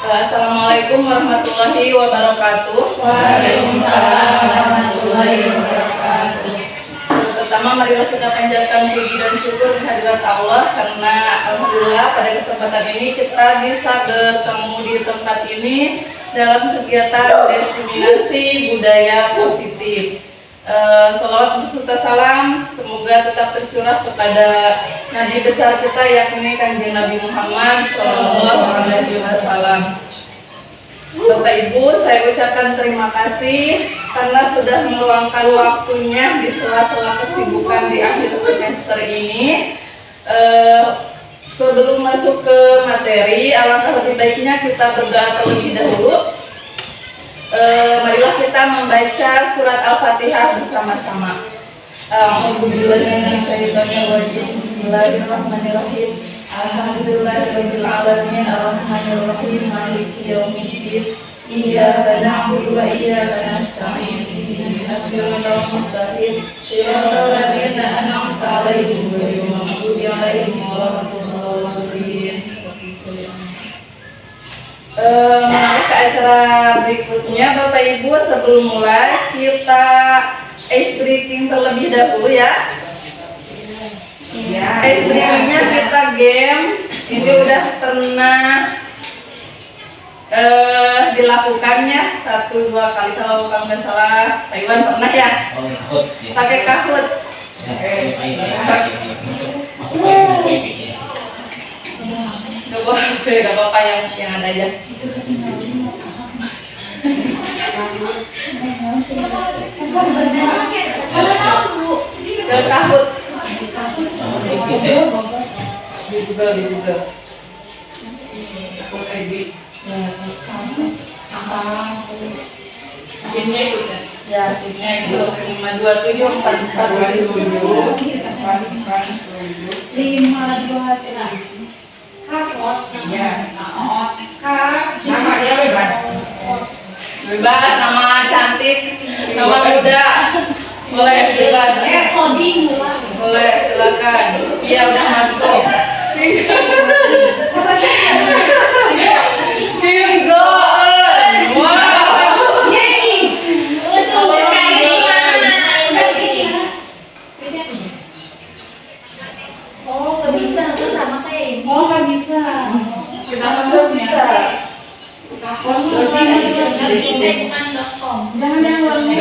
Assalamualaikum warahmatullahi wabarakatuh. Waalaikumsalam warahmatullahi wabarakatuh. Pertama, marilah kita panjatkan puji dan syukur kehadirat Allah karena alhamdulillah pada kesempatan ini kita bisa bertemu di tempat ini dalam kegiatan diseminasi budaya positif. Salawat beserta salam semoga tetap tercurah kepada Nabi besar kita yakni Kanjeng Nabi Muhammad SAW. Bapak Ibu, saya ucapkan terima kasih karena sudah meluangkan waktunya di sela-sela kesibukan di akhir semester ini. Sebelum masuk ke materi, alangkah lebih baiknya kita berdoa terlebih dahulu. Marilah kita membaca surat Al-Fatihah bersama-sama. Bismillahirrahmanirrahim. Alhamdulillahirabbil alamin arrahmanir rahim maliki yaumiddin. Iyyaka na'budu wa iyyaka nasta'in. Ihdinas siratal mustaqim. Shiratal ladzina an'amta 'alaihim ghairil maghdubi 'alaihim waladdallin. Ke acara berikutnya, Bapak Ibu, sebelum mulai kita ice breaking terlebih dahulu ya. Ice breakingnya kita games. Ini udah pernah dilakukannya 1-2 kali kalau nggak salah. Pak Iwan pernah ya? Pakai kahut. Gak apa-apa yang ada aja. Ke kahut. Juga. Timnya itu kan? Ya, timnya itu 527 4427. 527. Kapot. Iya. Namanya bebas, nama cantik, nama muda, boleh bebas. Boleh, silakan. Iya, udah masuk. Tim Goen. Wow. Oh, nggak bisa nanti sama kayak ini. Oh, nggak bisa. Kenapa nggak bisa? Jangan warna.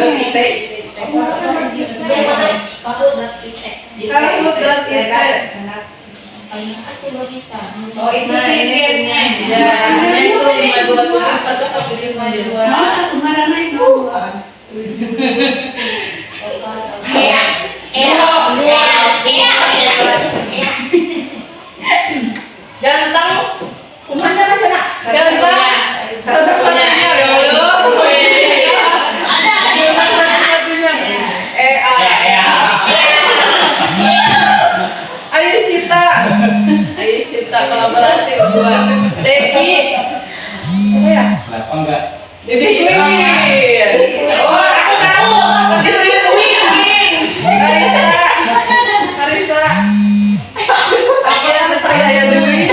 Aku nggak bisa. Oh, itu timnya. Ya, itu 527 Kemarin naik dulu. Ganteng, kumanya macam nak? Ganteng, satu-satunya ya Allah. Ayo Cita kolaborasi berdua. Devi, apa ya? Kenapa enggak? Devi Queen. Oh, aku tahu. Devi Queen. Karisa. Apa yang saya ya Devi?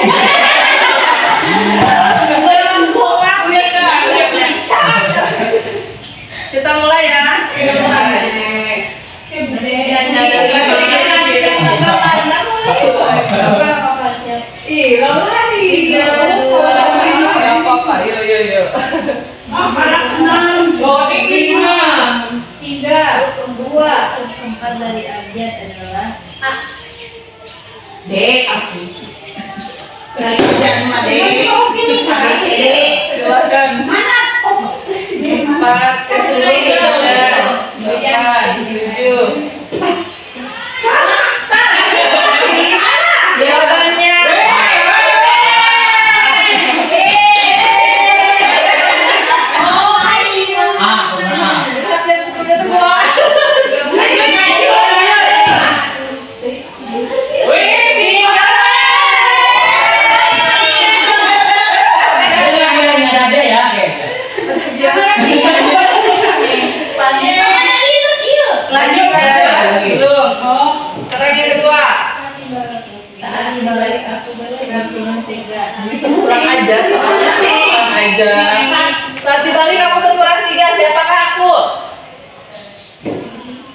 aja. Saat dibalik kamu berkurang 3. Siapakah aku?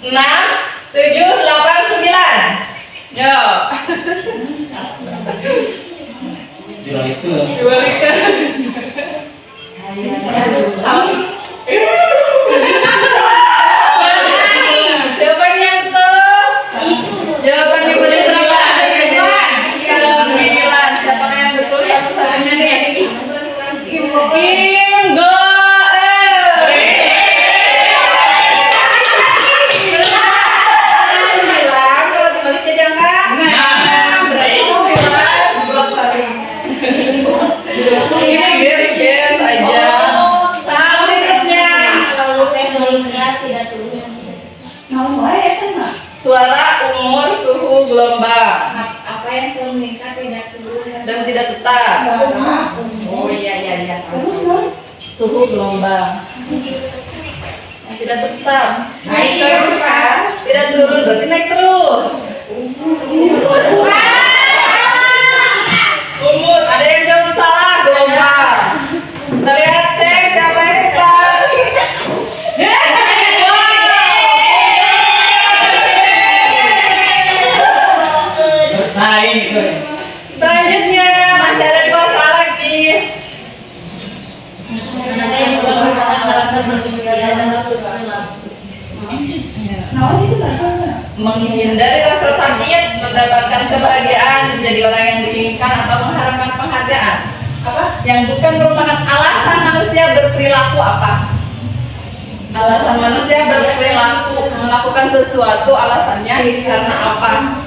6, 7, 8, 9. Yo. Dibalikan. Jawabannya yang betul. Jawabannya boleh 9. Siapakah yang betul satu-satunya nih? Kim Goel. 9 kalau dibalik jadi angka 6. Berarti 9 2 kali. Ini guys aja. Nah, berikutnya Lalu tes meningkat tidak turun. Mau ya kan mak? suara, umur, suhu, gelombang Apa yang selalu meningkat tidak turun dan tidak tetap. Oh iya. Terus dong. Suhu, gelombang yang tidak tetap. Naik terus kan? Tidak turun berarti naik terus. Umur, ada yang jauh salah. Gelombang. Kita lihat, cek siapa yang hebat. Selanjutnya masih ada 2 salah lagi. Ada yang merupakan alasan manusia dalam berperilaku. Nah, itu kan? Menghindari rasa sakit, mendapatkan kebahagiaan, menjadi orang yang diinginkan atau mengharapkan penghargaan. Apa? Yang bukan merupakan alasan manusia berperilaku apa? Alasan manusia berperilaku melakukan sesuatu alasannya karena apa?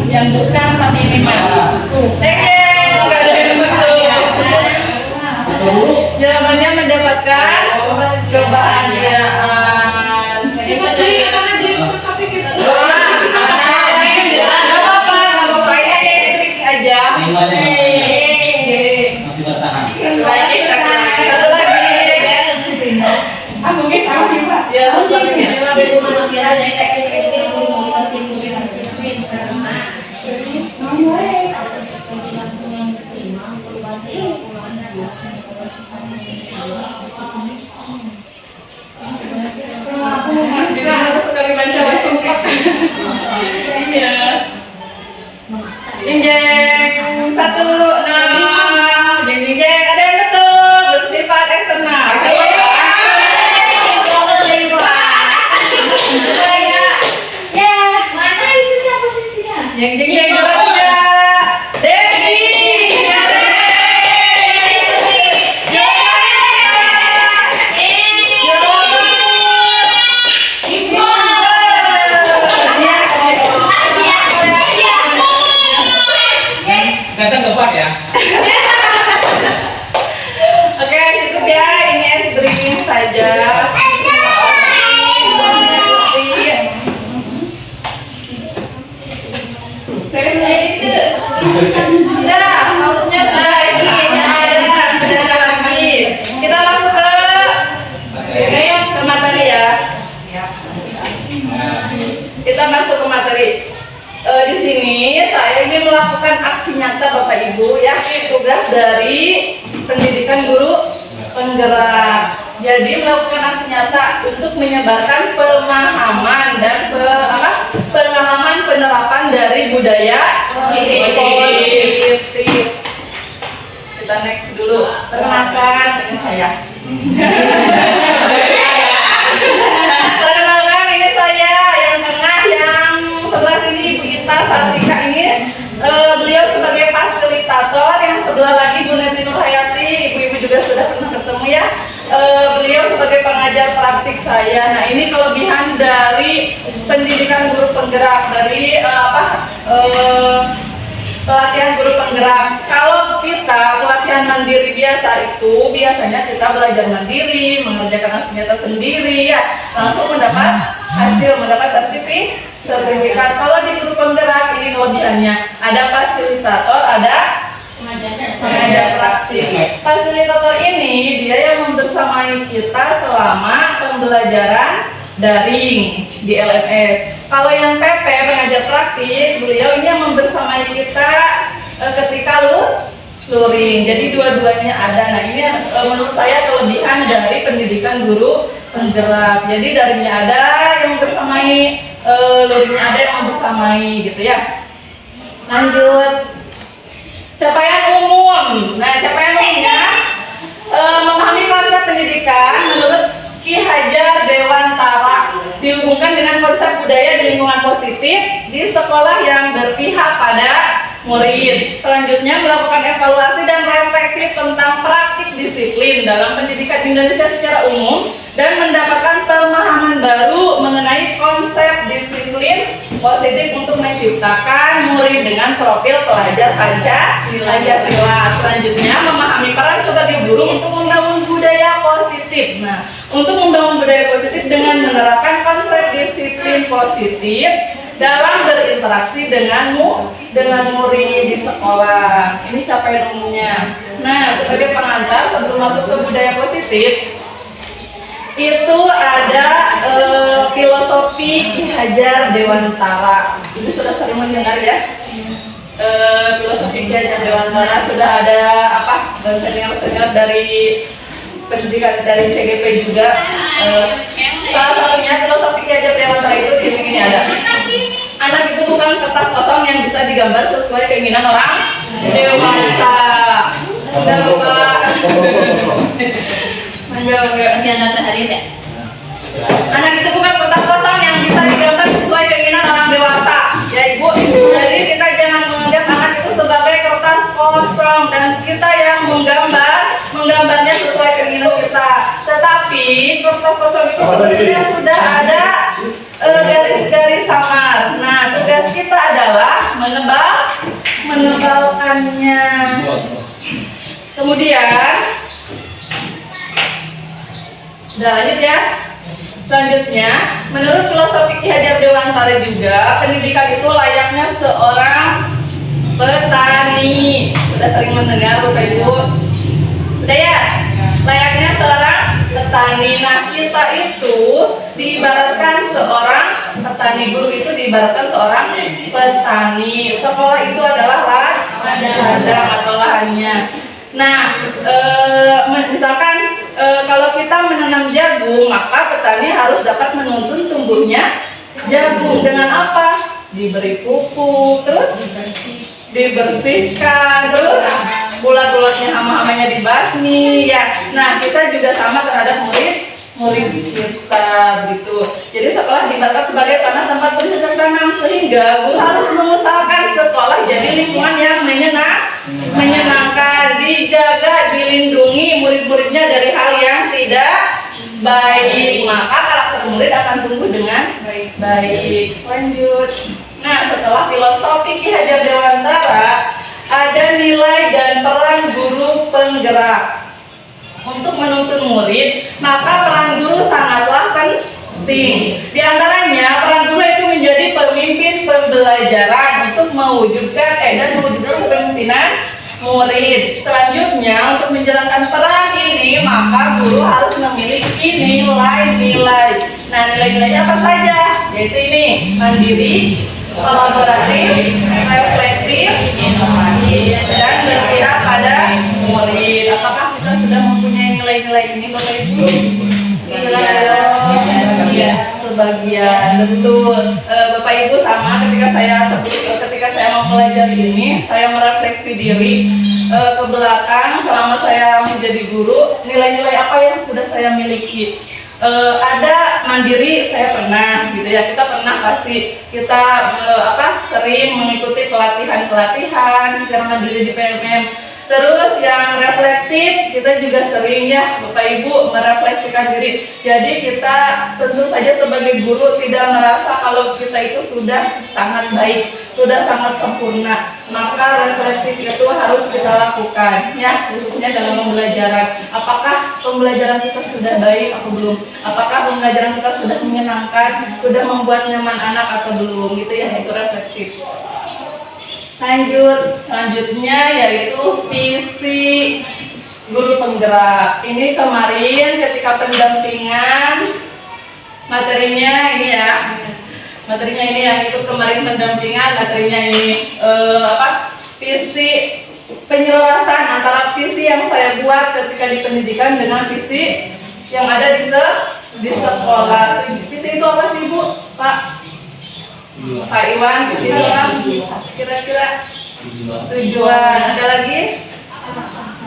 Yang bukan tapi minimal. Enggak ada yang betul. Jawabannya mendapatkan kebahagiaan. Masih bertahan. Satu lagi. Aku guys sama juga. Ya, satu lagi. Manusia ada kayak komunikasi karena Mau ya? Kita harus sekali baca bahasa Inggris. Iya. Jeng 1, 6. Jeng ada yang betul bersifat eksternal. Jeng juara 3. Devi. Kadang tepat ya. Oke, cukup ya. Ini es briefing saja. Sudah, maksudnya sudah sudah lagi. Kita masuk ke materi ya. Kita masuk ke materi. Di sini saya ingin melakukan aksi nyata Bapak Ibu ya, tugas dari pendidikan guru penggerak. Jadi melakukan aksi nyata untuk menyebarkan pemahaman dan pengalaman penerapan dari budaya positif. Kita next dulu. Perkenalkan, ini saya. Perkenalkan, ini saya yang tengah, yang sebelah sini Ibu Ita Sartika ini. Beliau sebagai fasilitator, yang sebelah lagi Bu Neti Nurhayati. Ibu-ibu juga sudah pernah ketemu ya. Beliau sebagai pengajar praktik saya. Nah, ini kelebihan dari pendidikan guru penggerak, dari pelatihan guru penggerak. Kalau kita pelatihan mandiri biasa itu biasanya kita belajar mandiri, mengerjakan aksi nyata sendiri ya, langsung mendapat hasil, mendapat sertifikat. Kalau di guru penggerak ini kelebihannya ada fasilitator, ada pengajar praktik. Fasilitator ini dia yang membersamai kita selama pembelajaran daring di LMS. Kalau yang PP pengajar praktik, beliau ini yang membersamai kita ketika luring. Jadi dua-duanya ada. Nah ini menurut saya kelebihan dari pendidikan guru penggerak. Jadi darinya ada yang bersamai, luringnya ada yang bersamai gitu ya. Lanjut, capaian umum. Nah capaian umumnya memahami konsep pendidikan menurut Ki Hajar Dewantara dihubungkan dengan konsep budaya di lingkungan positif di sekolah yang berpihak pada murid. Selanjutnya melakukan evaluasi dan refleksi tentang praktik disiplin dalam pendidikan Indonesia secara umum dan mendapatkan pemahaman baru mengenai konsep disiplin positif untuk menciptakan murid dengan profil pelajar Pancasila. Selanjutnya memahami peran sebagai guru untuk membangun budaya positif. Nah, untuk membangun budaya positif dengan menerapkan konsep disiplin positif dalam berinteraksi dengan murid di sekolah. Ini capaian umumnya. Nah, sebagai pengantar sebelum masuk ke budaya positif, itu ada filosofi Ki Hajar Dewantara. Ini sudah sering mendengar ya. Filosofi Ki Hajar Dewantara sudah ada senior-senior dari pendidikan dari CGP juga. Salah satunya filosofi Ki Hajar Dewantara itu ini ada. Anak itu bukan kertas kosong yang bisa digambar sesuai keinginan orang dewasa. Udah lupa. Masih anak hari ya? Anak itu bukan kertas kosong yang bisa digambar sesuai keinginan orang dewasa. Ya ibu, jadi kita jangan menganggap anak itu sebagai kertas kosong dan kita yang menggambarnya sesuai keinginan kita. Tetapi kertas kosong itu sebenarnya sudah ada garis-garis samar. Nah, tugas kita adalah menebalkannya. Kemudian, udah lanjut ya. Selanjutnya, menurut filosofi Ki Hajar Dewantara juga, pendidikan itu layaknya seorang petani. Sudah sering mendengar Bapak Ibu? Udah ya? Layaknya seorang petani. Nah, kita itu diibaratkan seorang petani. Guru itu diibaratkan seorang petani. Sekolah itu adalah ladang atau lahannya. Nah, misalkan kalau kita menanam jagung, maka petani harus dapat menuntun tumbuhnya jagung dengan apa? Diberi pupuk, terus dibersihkan, terus bulat-bulatnya hama-hamanya dibasmi ya. Nah, kita juga sama terhadap murid kita gitu. Jadi sekolah diibaratkan sebagai tanah tempat bercocok tanam, sehingga guru harus mengusahakan sekolah jadi lingkungan yang menyenangkan, dijaga, dilindungi murid-muridnya dari hal yang tidak baik, maka karakter murid akan tumbuh dengan baik. Lanjut. Nah, setelah filosofi Ki Hajar Dewantara, ada nilai dan peran guru penggerak. Untuk menuntun murid, maka peran guru sangatlah penting. Di antaranya, peran guru itu menjadi pemimpin pembelajaran untuk mewujudkan kepemimpinan murid. Selanjutnya, untuk menjalankan peran ini, maka guru harus memiliki nilai-nilai. Nah, nilai-nilainya apa saja? Yaitu ini: mandiri, kolaboratif, reflektif, inovatif, dan berpihak pada murid. Apakah kita sudah mempunyai nilai-nilai ini, Bapak Ibu? Iya, sebagian betul. Bapak Ibu sama ketika saya mempelajari ini, saya merefleksi diri ke belakang selama saya menjadi guru, nilai-nilai apa yang sudah saya miliki. Ada mandiri, saya pernah gitu ya, kita pernah pasti kita sering mengikuti pelatihan secara mandiri di PMM. Terus yang reflektif, kita juga sering ya Bapak Ibu merefleksikan diri. Jadi kita tentu saja sebagai guru tidak merasa kalau kita itu sudah sangat baik, sudah sangat sempurna. Maka reflektif itu harus kita lakukan ya, khususnya dalam pembelajaran. Apakah pembelajaran kita sudah baik atau belum? Apakah pembelajaran kita sudah menyenangkan, sudah membuat nyaman anak atau belum? Gitu ya, itu reflektif. Lanjut, selanjutnya yaitu visi guru penggerak. Ini kemarin ketika pendampingan materinya ini ya, materinya ini yang ikut kemarin pendampingan materinya ini visi penyelarasan antara visi yang saya buat ketika di pendidikan dengan visi yang ada di sekolah. Visi itu apa sih Bu? Pak Iwan, visi itu apa? Kira-kira tujuan. Ada lagi?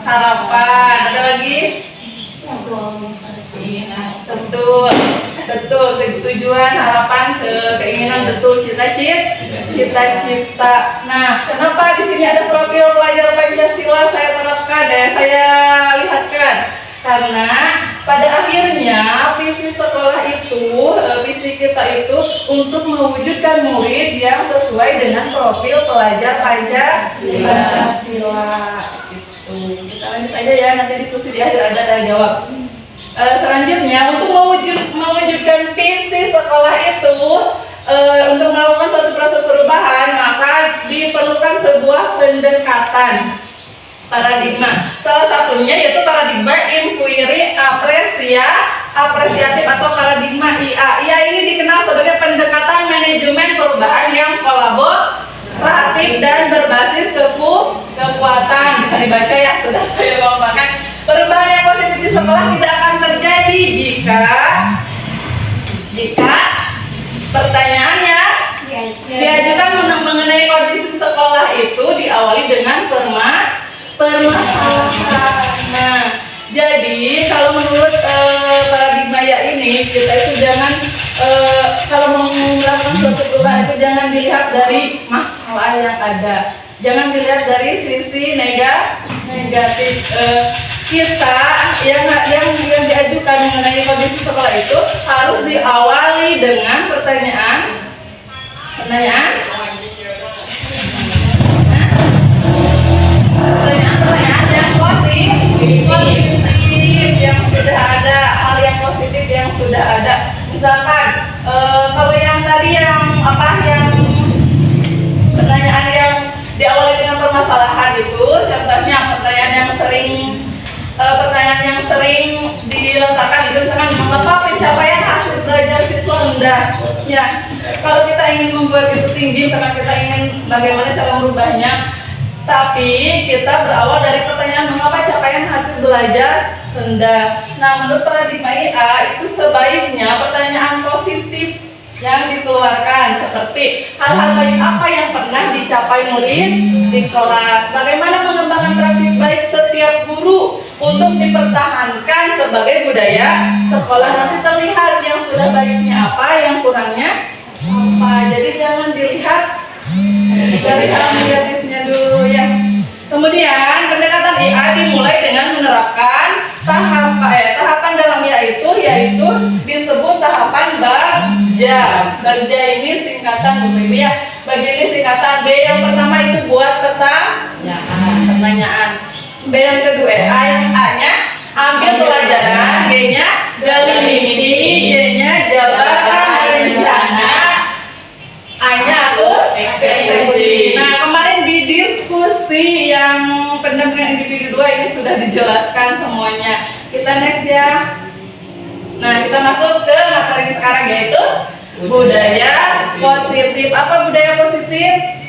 Harapan. Ada lagi? Betul, tujuan, harapan, keinginan, betul, cita-cita. Nah, kenapa di sini ada profil pelajar Pancasila saya terapkan, saya lihatkan? Karena pada akhirnya visi sekolah itu, visi kita itu untuk mewujudkan murid yang sesuai dengan profil pelajar Pancasila. Kita lanjut aja ya, nanti diskusi di akhir ada tanya jawab. Selanjutnya untuk mewujudkan visi sekolah itu, untuk melakukan suatu proses perubahan maka diperlukan sebuah pendekatan paradigma. Salah satunya yaitu paradigma inquiry apresiatif atau paradigma IA. IA ini dikenal sebagai pendekatan manajemen perubahan yang kolaboratif dan berbasis kekuatan. Bisa dibaca ya, sudah saya bawakan. Perubahan yang positif di sekolah tidak akan terjadi jika pertanyaannya diajukan mengenai kondisi sekolah itu diawali dengan permasalahan. Nah, jadi kalau menurut paradigma ya ini kita itu jangan kalau mau melakukan suatu perubahan itu jangan dilihat dari masalah yang ada, jangan dilihat dari sisi negatif. Kita yang diajukan mengenai kondisi sekolah itu harus diawali dengan pertanyaan yang positif yang sudah ada, hal yang positif yang sudah ada. Misalkan kalau yang tadi yang pertanyaan yang diawali dengan permasalahan itu, contohnya pertanyaan yang sering dilontarkan itu misalkan mengapa pencapaian hasil belajar siswa rendah. Ya, kalau kita ingin membuat itu tinggi, misalkan kita ingin bagaimana cara merubahnya, tapi kita berawal dari pertanyaan mengapa capaian hasil belajar rendah. Nah, menurut paradigma IA itu sebaiknya pertanyaan positif yang dikeluarkan seperti hal-hal baik apa yang pernah dicapai murid di kelas, bagaimana mengembangkan praktik baik setiap guru untuk dipertahankan sebagai budaya sekolah. Nanti terlihat yang sudah baiknya apa, yang kurangnya apa. Jadi jangan dilihat dari hal negatifnya dulu ya. Kemudian pendekatan IA dimulai dengan menerapkan tahapan dalam IA itu yaitu disebut tahapan BAGJA. BAGJA ini singkatan Bu Ibu ya. BAGJA ini singkatan. B yang pertama itu buat pertanyaan. B yang kedua A yang A-nya ambil pelajaran, G-nya gali mimpi, J-nya jabarkan rencana, A-nya atur eksekusi. Nah, kemarin di diskusi yang pendampingan individu 2 ini sudah dijelaskan semuanya. Kita next ya. Nah, kita masuk ke materi sekarang yaitu budaya positif. Apa budaya positif?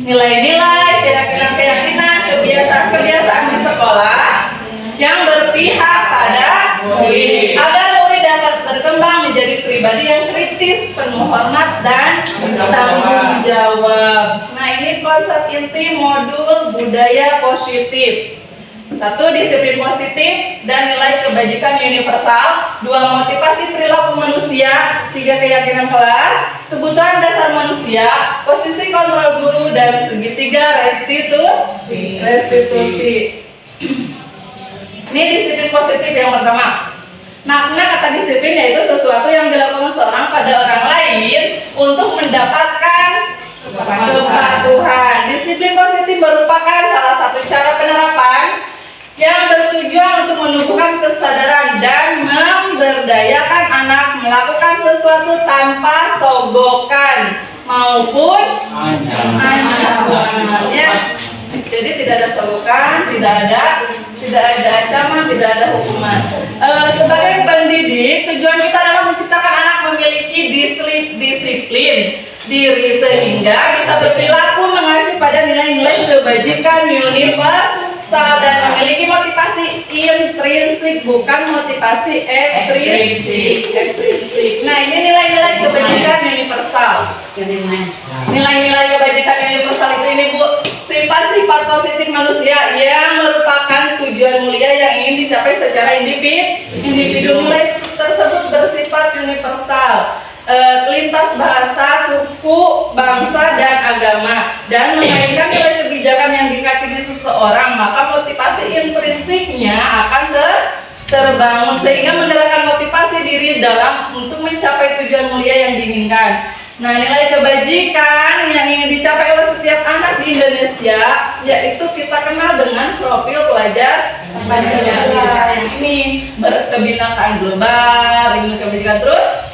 Nilai-nilai, keyakinan, kebiasaan di sekolah yang berpihak pada murid agar murid dapat berkembang menjadi pribadi yang kritis, penuh hormat dan tanggung jawab. Nah, ini konsep inti modul budaya positif. 1. Disiplin positif dan nilai kebajikan universal. 2. Motivasi perilaku manusia. 3. Keyakinan kelas, kebutuhan dasar manusia, posisi kontrol guru, dan segitiga restitusi. Ini disiplin positif yang pertama. Makna kata disiplin yaitu sesuatu yang dilakukan seorang pada orang lain untuk mendapatkan kepatuhan. Disiplin positif merupakan salah satu cara penerapan yang bertujuan untuk menumbuhkan kesadaran dan memberdayakan anak melakukan sesuatu tanpa sogokan maupun ancaman. Ya. Jadi tidak ada sogokan, tidak ada ancaman, tidak ada hukuman. Sebagai pendidik, tujuan kita adalah menciptakan anak memiliki disiplin diri sehingga bisa berperilaku mengacu pada nilai-nilai kebajikan universal dan memiliki motivasi intrinsik, bukan motivasi ekstrinsik. Nah, ini nilai-nilai kebajikan universal. Nilai-nilai kebajikan universal itu ini Bu, sifat-sifat positif manusia yang merupakan tujuan mulia yang ingin dicapai secara individu. Nilai tersebut bersifat universal, lintas bahasa, suku, bangsa, dan agama, dan memainkan nilai kebijakan yang diyakini seseorang, maka motivasi intrinsiknya akan terbangun sehingga menggerakkan motivasi diri dalam untuk mencapai tujuan mulia yang diinginkan. Nah, nilai kebajikan yang ingin dicapai oleh setiap anak di Indonesia yaitu kita kenal dengan profil pelajar Pancasila. Yang ini berkebinekaan global, ilmu kebajikan terus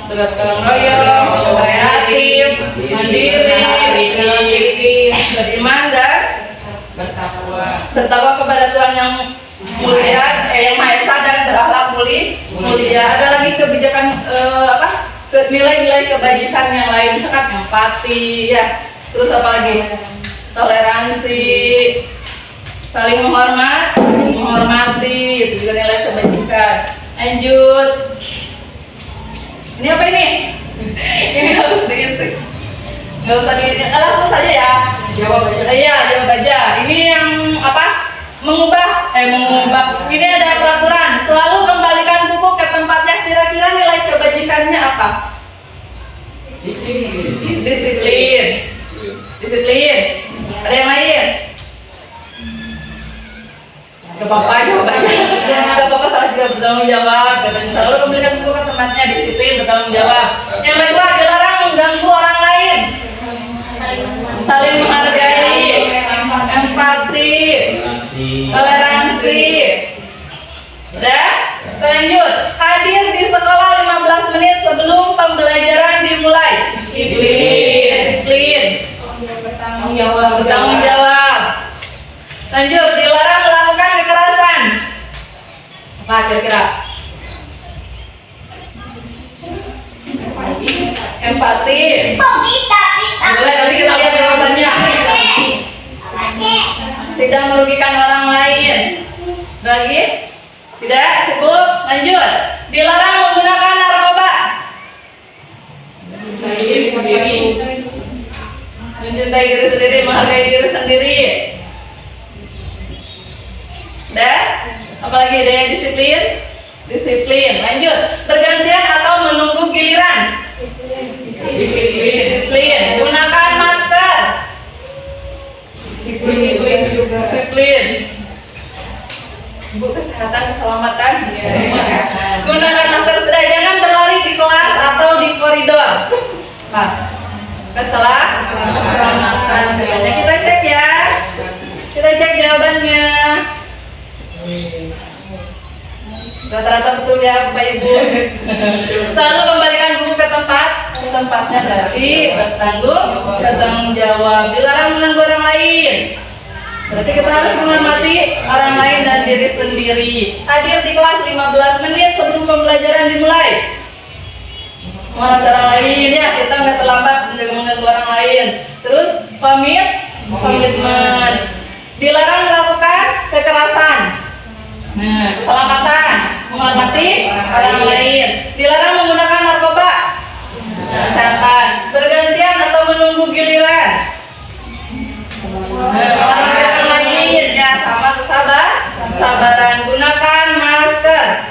bergotong royong, kreatif, mandiri, beriman dan bertakwa kepada Tuhan yang mulia, yang Maha Esa dan berakhlak mulia. Ada lagi kebijakan nilai-nilai kebajikan yang lain, misalkan empati, ya. Terus apa lagi? Toleransi, saling menghormati, itu juga nilai kebajikan. Lanjut. Ini apa ini? Ini harus diisi. Nggak usah diisi, langsung saja ya. Jawab aja. Iya, jawab aja. Ini yang apa? Mengubah. Ini ada peraturan. Selalu kembalikan buku ke tempatnya. Kira-kira nilai kebajikannya apa? Disiplin. Ada yang lain? Gak apa-apa, jawab aja. Gak apa-apa, salah juga bertanggung jawab. Katanya selalu kembalikan buku ke tempatnya, disiplin, bertanggung jawab. Yang kedua, dilarang mengganggu orang lain. Saling menghargai, empati, toleransi. Udah? Lanjut. Hadir di sekolah 15 menit sebelum pembelajaran dimulai. Disiplin. Bertanggung jawab. Lanjut. Dilarang melakukan kekerasan. Apa kira-kira? Empati. Boleh, nanti kita lihat jawabannya. Tidak merugikan orang lain. Lagi? Tidak? Cukup? Lanjut. Dilarang menggunakan narkoba. Mencintai diri sendiri, menghargai diri sendiri. Udah? Apalagi ada yang disiplin. Lanjut. Bergantian atau menunggu giliran. Disiplin. Gunakan masker. Disiplin. Bu, kesehatan, keselamatan. Gunakan masker sudah. Jangan berlari di kelas atau di koridor. Nah, keselamatan. Jawabannya kita cek ya. Kita cek jawabannya. Rata-rata betul ya Bapak Ibu. Selalu kembalikan buku ke tempatnya, berarti bertanggung jawab. Dilarang mengganggu orang lain, berarti kita harus menghormati orang lain dan diri sendiri. Hadir di kelas 15 menit sebelum pembelajaran dimulai. Menghormati orang lain ya, kita nggak terlambat mengganggu orang lain. Terus komitmen. Dilarang melakukan kekerasan. Nah, keselamatan, menghormati orang lain. Dilarang menggunakan narkoba. Kesehatan. Bergantian atau menunggu giliran. Menghormati orang lain ya, sama kesabaran. Gunakan masker.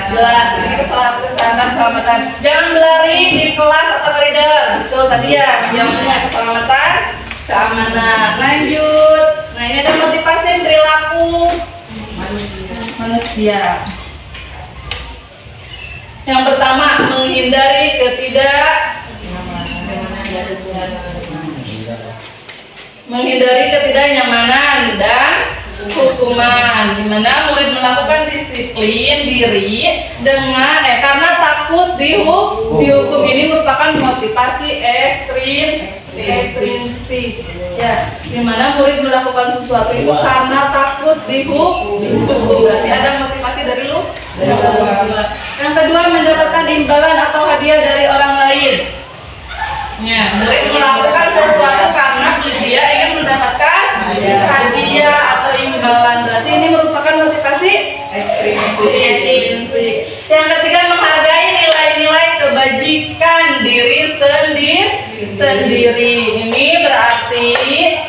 Jelas, ini kesehatan, keselamatan. Jangan berlari di kelas atau koridor. Betul tadi ya, jawabnya keselamatan, keamanan. Lanjut. Nah, ini ada motivasi perilaku manusia. Yang pertama, menghindari ketidaknyamanan dan hukuman, di mana murid melakukan disiplin diri dengan karena takut dihukum. Ini merupakan motivasi ekstrinsik ya, di mana murid melakukan sesuatu itu karena takut dihukum. Berarti ada motivasi dari lu. Yang kedua, mendapatkan imbalan atau hadiah dari orang lain. Ya, murid melakukan sesuatu karena dia ingin mendapatkan hadiah atau imbalan. Berarti ini merupakan motivasi ekstrinsik. Yang ketiga, menghargai nilai-nilai kebajikan diri sendiri. Ini berarti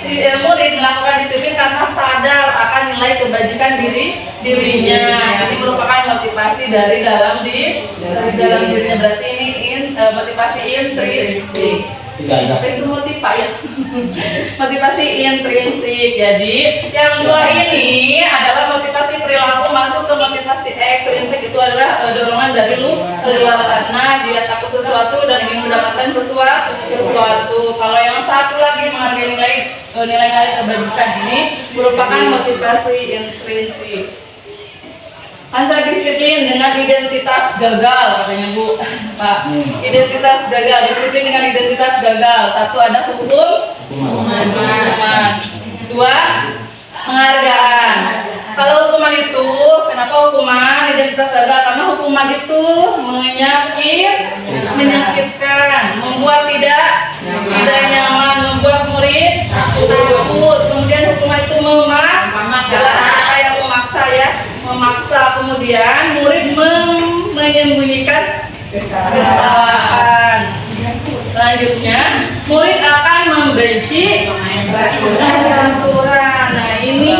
si murid melakukan disiplin karena sadar akan nilai kebajikan dirinya. Ini merupakan motivasi dari dalam dirinya. Berarti ini motivasi intrinsik. Apa itu motivasi ya? Motivasi intrinsik. Jadi yang dua ini adalah motivasi perilaku, masuk ke motivasi ekstrinsik. Itu adalah dorongan dari luar karena dia takut sesuatu dan ingin mendapatkan sesuatu. Kalau yang satu lagi menghargai nilai kebajikan, ini merupakan motivasi intrinsik. Konsep disiplin dengan identitas gagal, katanya Bu, Pak. Identitas gagal, disiplin dengan identitas gagal. Satu, ada hukuman. Dua, penghargaan. Kalau hukuman itu, kenapa hukuman identitas gagal? Karena hukuman itu menyakitkan, membuat tidak nyaman, membuat murid takut. Kemudian hukuman itu memaksa, kemudian murid menyembunyikan kesalahan. Selanjutnya, murid akan membenci aturan. Nah, ini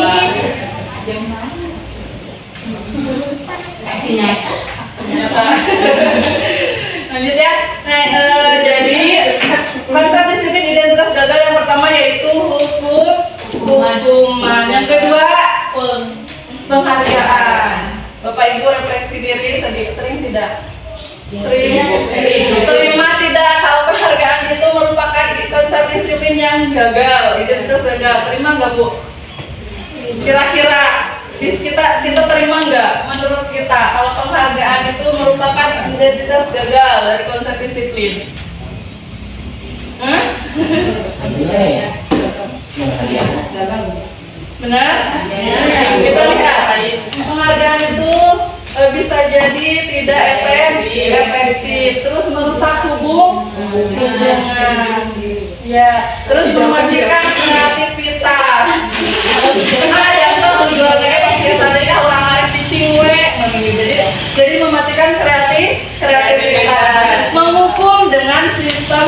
aksinya. Lanjut ya. Nah, jadi konsep disiplin identitas gagal yang pertama yaitu hukuman. Yang kedua, penghargaan. Bapak Ibu refleksi diri, sering tidak? Sering. Terima tidak kalau penghargaan itu merupakan konsep disiplin yang gagal, identitas gagal. Terima nggak Bu? Kira-kira kita terima nggak menurut kita kalau penghargaan itu merupakan identitas gagal dari konsep disiplin? Benar? Kita lihat penghargaan itu bisa jadi tidak efektif, terus merusak hubungan, ya, terus mematikan kreativitas. Ada yang tahu jualnya biasanya orang lain dicingwe, jadi mematikan kreativitas, menghukum dengan sistem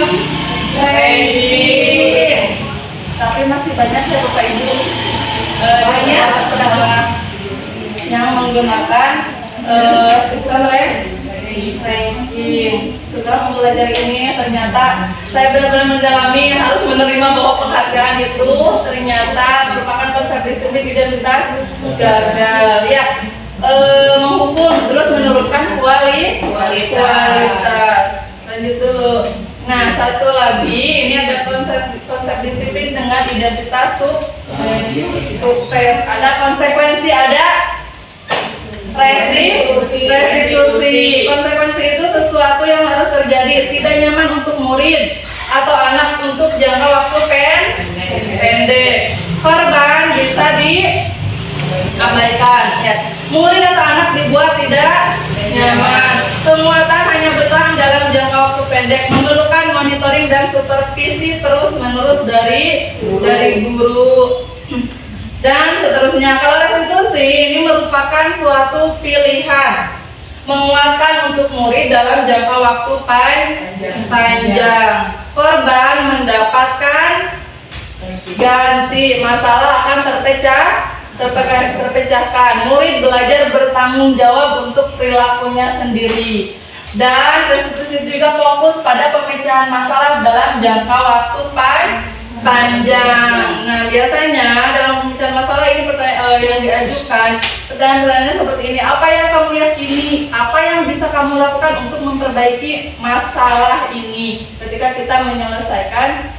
ranking. Tapi masih banyak ya Bapak Ibu. Banyak yang menggunakan sistem ranking. Setelah mempelajari ini, ternyata saya benar-benar mendalami, harus menerima bahwa penghargaan itu ternyata merupakan konsep disiplin identitas gagal. Ya, menghukum terus menurunkan kualitas. Lanjut dulu. Nah, satu lagi, ini ada konsep disiplin dengan identitas sukses. Ada konsekuensi, ada restitusi. Konsekuensi itu sesuatu yang harus terjadi, tidak nyaman untuk murid atau anak untuk jangka waktu pendek. Korban bisa diabaikan. Ya. Murid atau anak dibuat tidak nyaman. Penguatan hanya bertahan dalam jangka waktu pendek, memerlukan monitoring dan supervisi terus-menerus dari guru. Dan seterusnya. Kalau restitusi ini merupakan suatu pilihan, menguatkan untuk murid dalam jangka waktu panjang. Korban mendapatkan ganti, masalah akan terpecahkan. Murid belajar bertanggung jawab untuk perilakunya sendiri. Dan restitusi juga fokus pada pemecahan masalah dalam jangka waktu panjang. Nah, biasanya dalam pemecahan masalah ini yang diajukan pertanyaan-pertanyaannya seperti ini. Apa yang kamu yakini? Apa yang bisa kamu lakukan untuk memperbaiki masalah ini? Ketika kita menyelesaikan,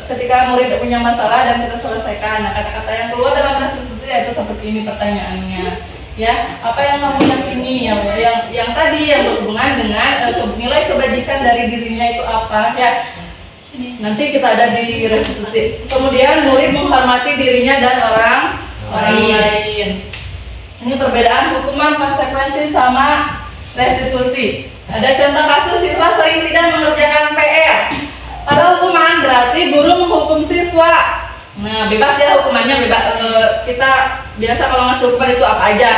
ketika murid punya masalah dan kita selesaikan, nah, kata-kata yang keluar dalam restitusi itu seperti ini pertanyaannya. Ya, apa yang kamu yakini? Yang tadi yang berhubungan dengan nilai kebajikan dari dirinya itu apa? Ya. Nanti kita ada di restitusi. Kemudian murid menghormati dirinya dan orang lain. Ini perbedaan hukuman, konsekuensi sama restitusi. Ada contoh kasus siswa sering tidak mengerjakan PR. Pada hukuman berarti guru menghukum siswa Nah, bebas ya hukumannya, bebas. Kita biasa kalau ngasih hukuman itu apa aja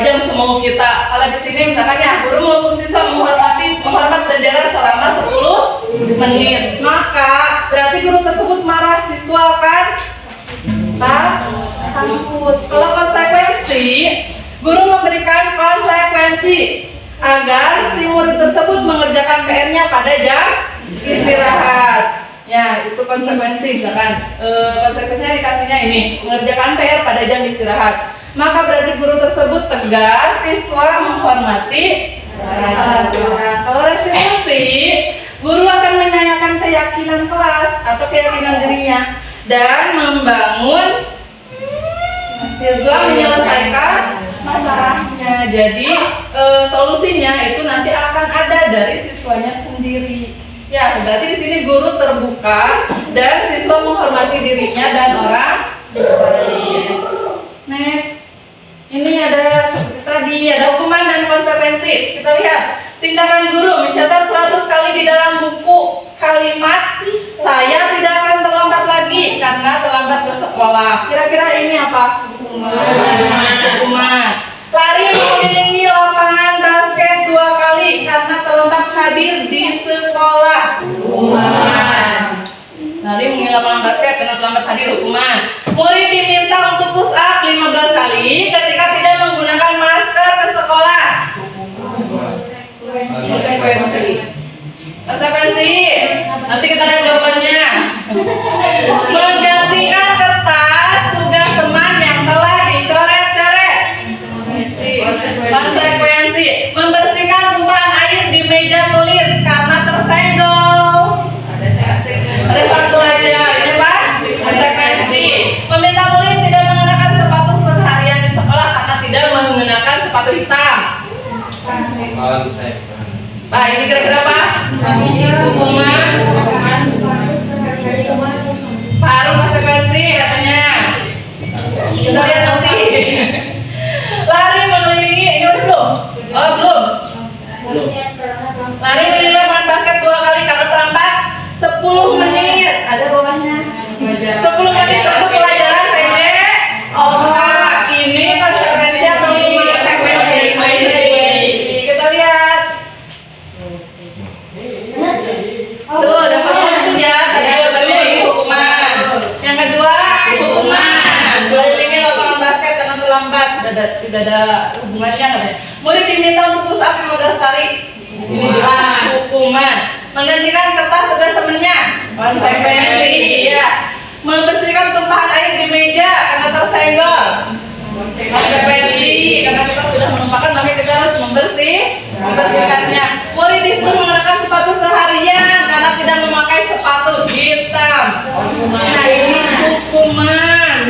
yang semau kita. Kalau di sini misalkan ya, guru menghukum siswa menghormat bendera selama 10 menit. Maka berarti guru tersebut marah, siswa kan takut. Kalau konsekuensi, guru memberikan konsekuensi agar si murid tersebut mengerjakan PR-nya pada jam istirahat. Ya, itu konsekuensi. Misalkan konsekuensinya dikasihnya ini, mengerjakan PR pada jam istirahat. Maka berarti guru tersebut tegas, siswa menghormati aturan. Kalau restitusi, guru akan menanyakan keyakinan kelas atau keyakinan dirinya dan membangun siswa menyelesaikan masalahnya. Jadi solusinya itu nanti akan ada dari siswanya sendiri. Ya, berarti di sini guru terbuka dan siswa menghormati dirinya dan orang lain. Next. Ini ada seperti tadi, ada hukuman dan konsekuensi. Kita lihat, tindakan guru mencatat 100 kali di dalam buku kalimat saya tidak akan terlambat lagi karena terlambat ke sekolah. Kira-kira ini apa? Hukuman. Lari mengelilingi lapangan basket 2 kali karena terlambat hadir di sekolah. Hukuman. Lari mengelilingi lapangan basket karena terlambat hadir, hukuman. Murid diminta untuk push up 15 kali ketika tidak menggunakan masker ke sekolah. Konsekuensi. Nanti kita lihat jawabannya. Menggantikan kertas tugas teman yang telah dicoret-coret. Konsekuensi. Membersihkan tumpahan air di meja tulis karena tersenggol. Ada satu aja, ini Pak. Konsekuensi. Meminta murid tidak mengenakan sepatu seharian di sekolah karena tidak menggunakan sepatu hitam. Pak, ini kira-kira apa? Hukuman. Baru konsekuensi katanya. Kita lihat nanti. Lari mengelilingi, ini udah belum? Oh belum. Lari mengelilingi lapangan basket 2 kali karena terlambat 10 menit. Ada bawahnya. 10 menit untuk pelajaran pendek. Ini konsekuensi atau konsekuensi? Kita lihat. Tuh, ada pertama itu ya. Tadi jawabannya ini hukuman. Yang kedua, hukuman. Mengelilingi lapangan basket karena terlambat. Tidak ada hubungannya katanya. Murid diminta untuk push up 15 kali. Ini jelas hukuman. Menggantikan kertas tugas temannya. Konsekuensi. Ya. Membersihkan tumpahan air di meja karena tersenggol. Konsekuensi. Karena kita sudah menumpahkan, maka kita harus membersihkannya. Murid disuruh mengenakan sepatu seharian karena tidak memakai sepatu hitam. Nah, ini hukuman.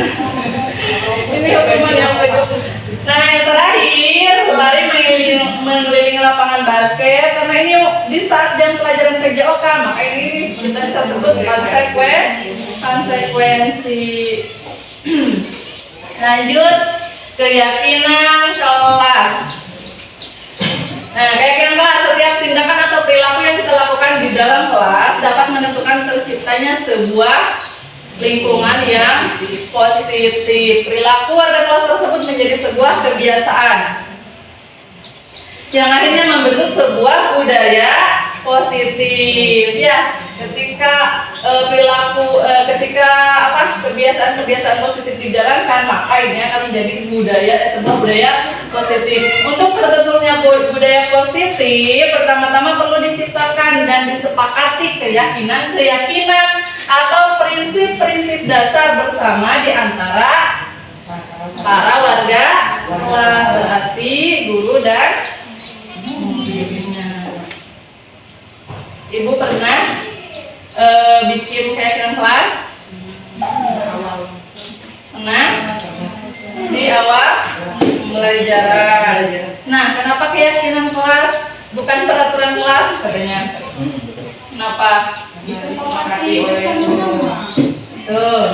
Ini hukuman yang bagus. Nah, yang terakhir, lari mengelilingi lapangan basket karena ini di saat jam pelajaran PJOK, maka ini kita bisa sebut konsekuensi. Lanjut, keyakinan kelas. Nah, keyakinan kelas, setiap tindakan atau perilaku yang kita lakukan di dalam kelas dapat menentukan terciptanya sebuah lingkungan yang positif. Perilaku warga kelas tersebut menjadi sebuah kebiasaan yang akhirnya membentuk sebuah budaya positif. Ya, ketika kebiasaan positif dijalankan, maka ini akan menjadi sebuah budaya positif. Untuk terbentuknya budaya positif, pertama-tama perlu diciptakan dan disepakati keyakinan atau prinsip-prinsip dasar bersama di antara para warga kelas, berarti guru dan muridnya. Ibu pernah bikin keyakinan kelas? Pernah? Di awal mulai jalan. Nah, kenapa keyakinan kelas bukan peraturan kelas katanya? Kenapa? Bisa disepakati oleh semua. Tuh.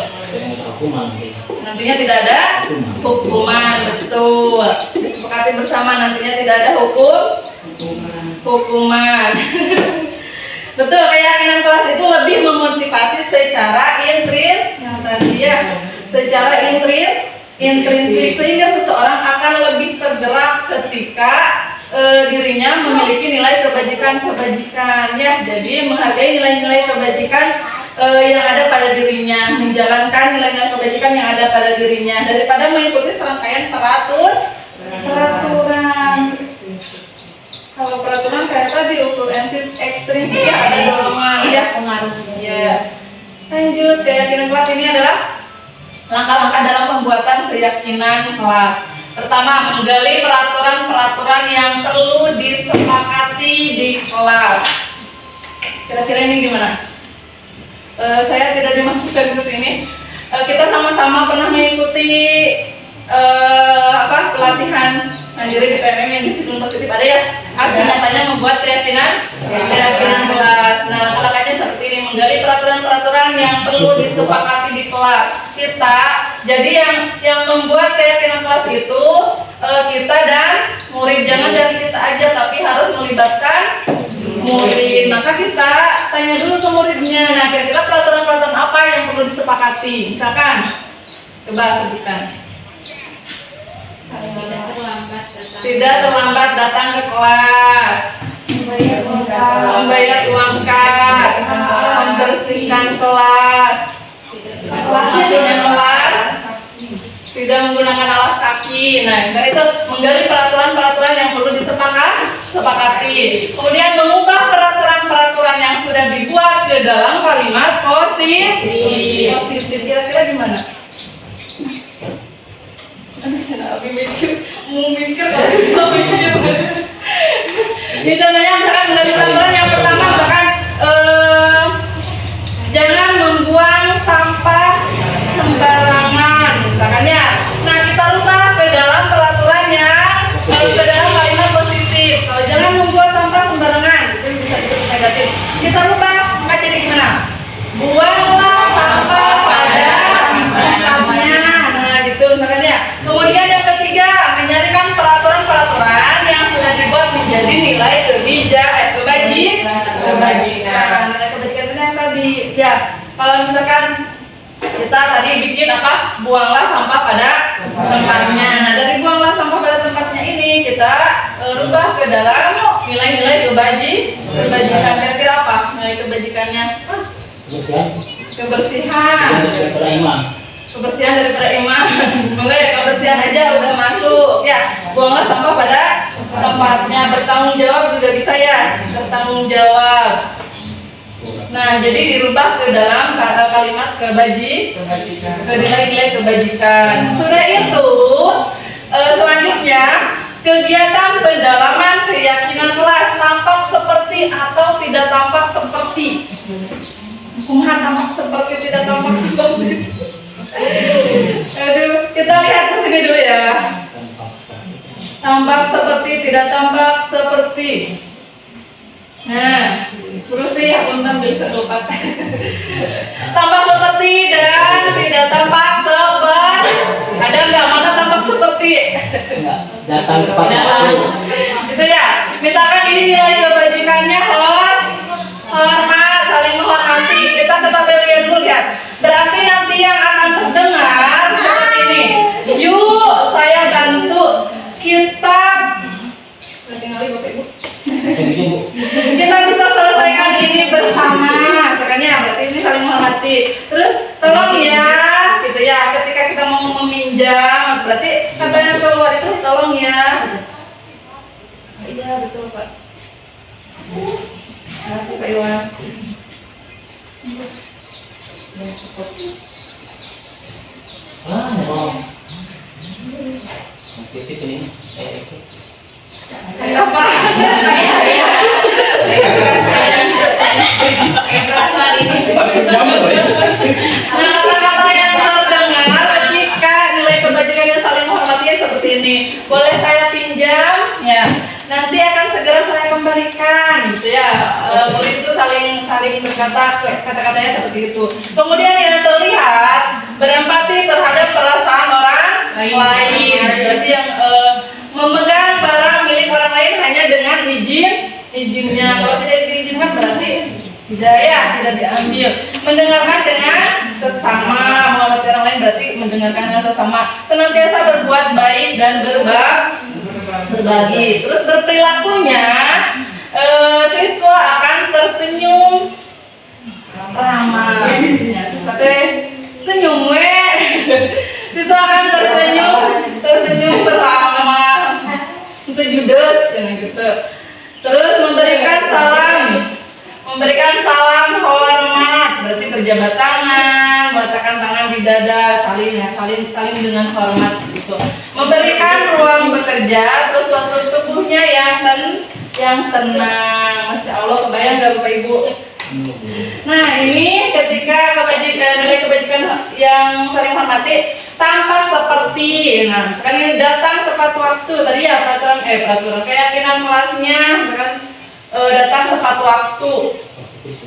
Nantinya tidak ada hukuman, betul. Disepakati bersama, nantinya tidak ada hukuman. Betul, keyakinan kelas itu lebih memotivasi secara intrinsik sehingga seseorang akan lebih tergerak ketika dirinya memiliki nilai kebajikan ya. Jadi menghargai nilai-nilai kebajikan yang ada pada dirinya, menjalankan nilai-nilai kebajikan yang ada pada dirinya daripada mengikuti serangkaian peraturan. Kalau peraturan kayak tadi usul ekstrinsik ada dorongan ya pengaruhnya. Ya. Lanjut, keyakinan kelas ini adalah langkah-langkah dalam pembuatan keyakinan kelas. Pertama, menggali peraturan-peraturan yang perlu disepakati di kelas. Kira-kira ini gimana? Saya tidak dimasukkan ke sini. Kita sama-sama pernah mengikuti pelatihan mandiri di PMM yang disiplin positif ada ya. Aksi nyatanya membuat keyakinan kelas. Nah, langkah-langkahnya seperti ini: menggali peraturan-peraturan yang perlu disepakati di kelas. Jadi yang membuat keyakinan kelas itu kita dan murid. Jangan dari kita aja, tapi harus melibatkan murid. Maka kita tanya dulu ke muridnya. Nah, kira-kira peraturan-peraturan apa yang perlu disepakati? Misalkan, coba sebutkan. Tidak terlambat datang ke kelas, membayar uang kas, membersihkan kelas, masuk ke kelas, tidak menggunakan alas kaki. Nah, misalnya itu menggali peraturan-peraturan yang perlu disepakati. Kemudian mengubah peraturan-peraturan yang sudah dibuat ke dalam kalimat positif. Kira-kira gimana? Mau mikir kalau bisa mikir. Ini contohnya misalkan menggali peraturan yang pertama, misalkan jangan membuang sampah sembarangan, misalkan ya. Nah, kita rubah ke dalam peraturan yang ke dalam kalimat positif. Kalau jangan membuang sampah sembarangan, itu bisa disebut negatif. Kita rubah, maka jadi gimana? Buanglah sampah pada tempatnya. Nah, gitu misalkan ya. Kemudian yang ketiga, menyarikan peraturan-peraturan yang sudah dibuat menjadi nilai kebajikan. Nilai kebajikan itu yang tadi. Ya, kalau misalkan kita tadi bikin buanglah sampah pada tempatnya. Nah, dari buanglah sampah pada tempatnya ini kita rubah ke dalam nilai-nilai kebajikan. Kira-kira apa nilai kebajikannya? Kebersihan daripada iman. Boleh, kebersihan aja udah masuk ya. Buanglah sampah pada tempatnya. Bertanggung jawab juga bisa ya, bertanggung jawab. Nah, jadi dirubah ke dalam kalimat ke nilai-nilai kebajikan. Sudah itu, selanjutnya kegiatan pendalaman keyakinan kelas tampak seperti atau tidak tampak seperti. Tampak seperti tidak tampak seperti. Aduh, kita lihat ke sini dulu ya. Tampak seperti, tidak tampak seperti. Nah, berusi aku bisa lupa. Tampak seperti dan tidak tampak seperti. Ada nggak mana tampak seperti? Datang tepat waktu. Itu ya. Misalkan ini nilai kebajikannya hormat, saling menghormati. Kita lihat dulu lihat. Berarti nanti yang akan terdengar seperti ini. Yuk, saya bantu. Kita bisa selesaikan ini bersama. Makanya berarti ini saling menghormati. Terus tolong ya, gitu ya. Ketika kita mau meminjam, berarti kata yang keluar itu tolong ya. Iya betul Pak. Terima kasih Pak Iwan. Masih tip ini. Apa? Nah, kata-kata yang terdengar ketika nilai kebajikan yang saling menghormati seperti ini. Boleh saya pinjam? Ya. Nanti akan segera saya kembalikan, gitu ya. Murid itu saling berkata, kata-katanya seperti itu. Kemudian yang terlihat berempati terhadap perasaan orang lain. Berarti yang memegang barang milik orang lain hanya dengan izinnya. Kalau tidak diizinkan kan berarti tidak diambil. Mendengarkan dengan sesama, menghormati orang lain berarti mendengarkan dengan sesama. Senantiasa berbuat baik dan berbagi. Terus berperilakunya, siswa akan tersenyum ramah. Ya, siswa teh senyum we. Siswa akan tersenyum beramah. Itu judes gitu. Terus memberikan salam hormat, berarti berjabat tangan, meletakkan tangan di dada, saling dengan hormat gitu. Memberikan ruang bekerja, terus postur tubuhnya yang tenang. Masya Allah, kebayang gak Bapak Ibu? Nah, ini ketika nilai kebajikan yang sering hormati tampak seperti, nah sekarang ini datang tepat waktu. Tadi ya peraturan keyakinan kelasnya kan, datang tepat waktu.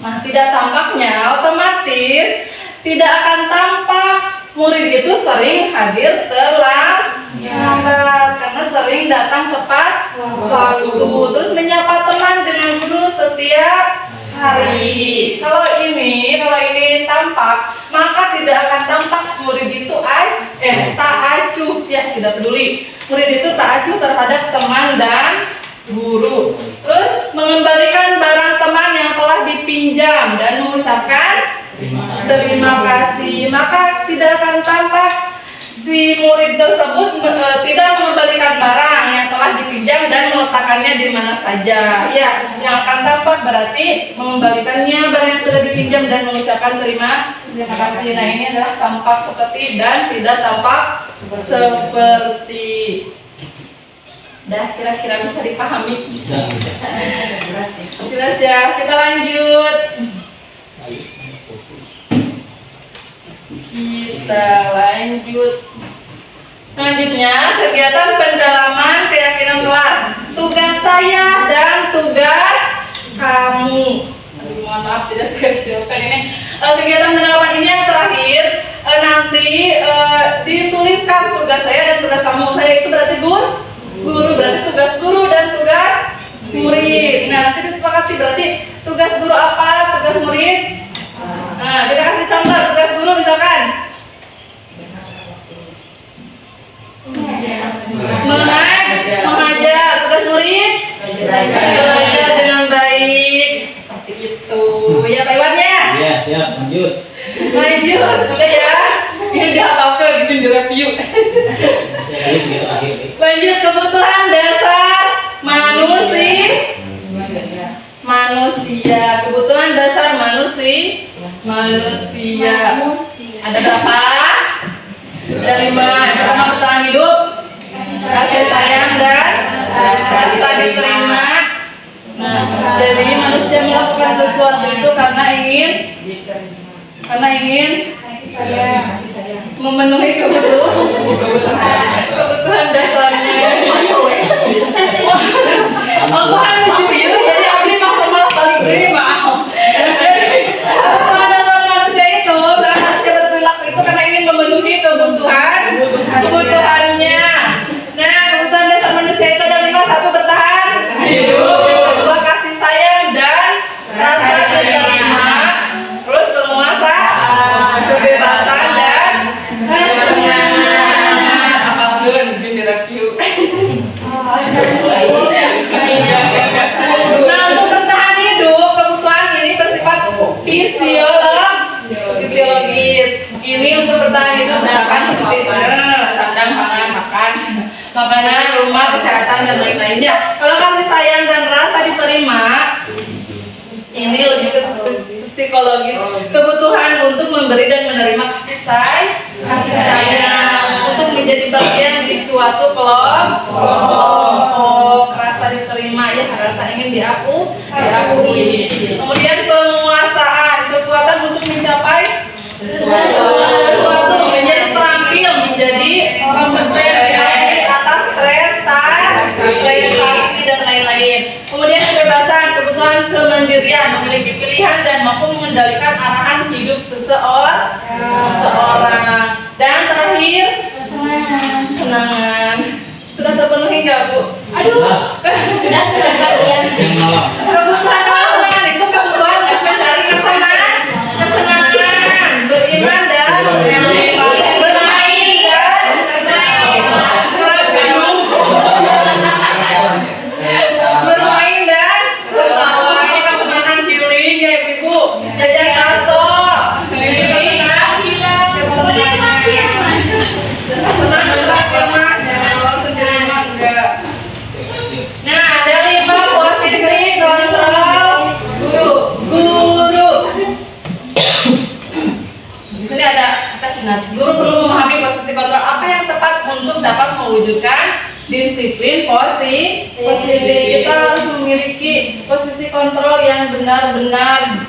Nah, tidak tampaknya otomatis tidak akan tampak murid itu sering hadir terlambat karena sering datang tepat waktu. Terus menyapa teman dengan guru setiap hari. Kalau ini tampak, maka tidak akan tampak murid itu tak acuh, ya tidak peduli. Murid itu tak acuh terhadap teman dan guru. Terus mengembalikan barang teman yang telah dipinjam dan mengucapkan terima kasih. Maka tidak akan tampak si murid tersebut tidak mengembalikan barang yang telah dipinjam dan meletakkannya di mana saja. Ya, yang akan tampak berarti mengembalikannya barang yang sudah dipinjam dan mengucapkan terima kasih. Nah, ini adalah tampak seperti dan tidak tampak seperti. Dah kira-kira bisa dipahami? Bisa. Jelas ya. Kita lanjut. Selanjutnya, kegiatan pendalaman keyakinan kelas. Tugas saya dan tugas kamu. Mohon maaf tidak saya siapkan ini. Kegiatan pendalaman ini yang terakhir. Nanti dituliskan tugas saya dan tugas kamu. Saya itu berarti guru, berarti tugas guru dan tugas murid. Nah, nanti disepakati berarti tugas guru apa, tugas murid. Nah, kita kasih contoh tugas guru misalkan mengajar, tugas murid belajar dengan baik, seperti itu. Ya Pak Iwan ya? Iya, siap, lanjut. Udah ya. Ini dihafalkan, ini direview. Lanjut, kebutuhan dasar manusia. Kebutuhan dasar manusia. Ada berapa? Ada 5. Yang pertama, bertahan hidup, kasih sayang dan rasa diterima. Nah, jadi manusia melakukan sesuatu itu karena ingin memenuhi kebutuhan dasarnya. Aku kan lucu itu, jadi abdi maksud malah balik dari maaf. Jadi kebutuhan dasar manusia itu karena manusia berperilaku itu karena ingin memenuhi kebutuhannya. Nah, kebutuhan dasar manusia itu ada 5. 1, bertahan hidup. 2, kasih sayang dan rasa diterima. Terus penguasa, kebebasan dan kesenangan. Apapun di review. Nah, untuk bertahan hidup, kebutuhan ini bersifat fisiologis. Ini untuk bertahan hidup misalkan seperti sandang, pangan, makan, makanan, rumah, kesehatan dan lain-lainnya. Kalau kasih sayang dan rasa diterima, ini lebih ke psikologis, kebutuhan untuk memberi dan menerima kasih sayang, untuk menjadi bagian di suatu kelompok, rasa diterima, ya rasa ingin diakui. Kemudian penguasaan, kekuatan untuk mencapai sesuatu, menjadi terampil, menjadi kompeten di atas prestasi dan lain-lain. Kemudian kebebasan, kebutuhan kemandirian, memiliki pilihan dan mampu mengendalikan arahan hidup seseorang. Dan terakhir, kesenangan. Sudah terpenuhi nggak Bu? Aduh. Yang malam. Kebutuhan kesenangan itu posisi kita harus memiliki posisi kontrol yang benar-benar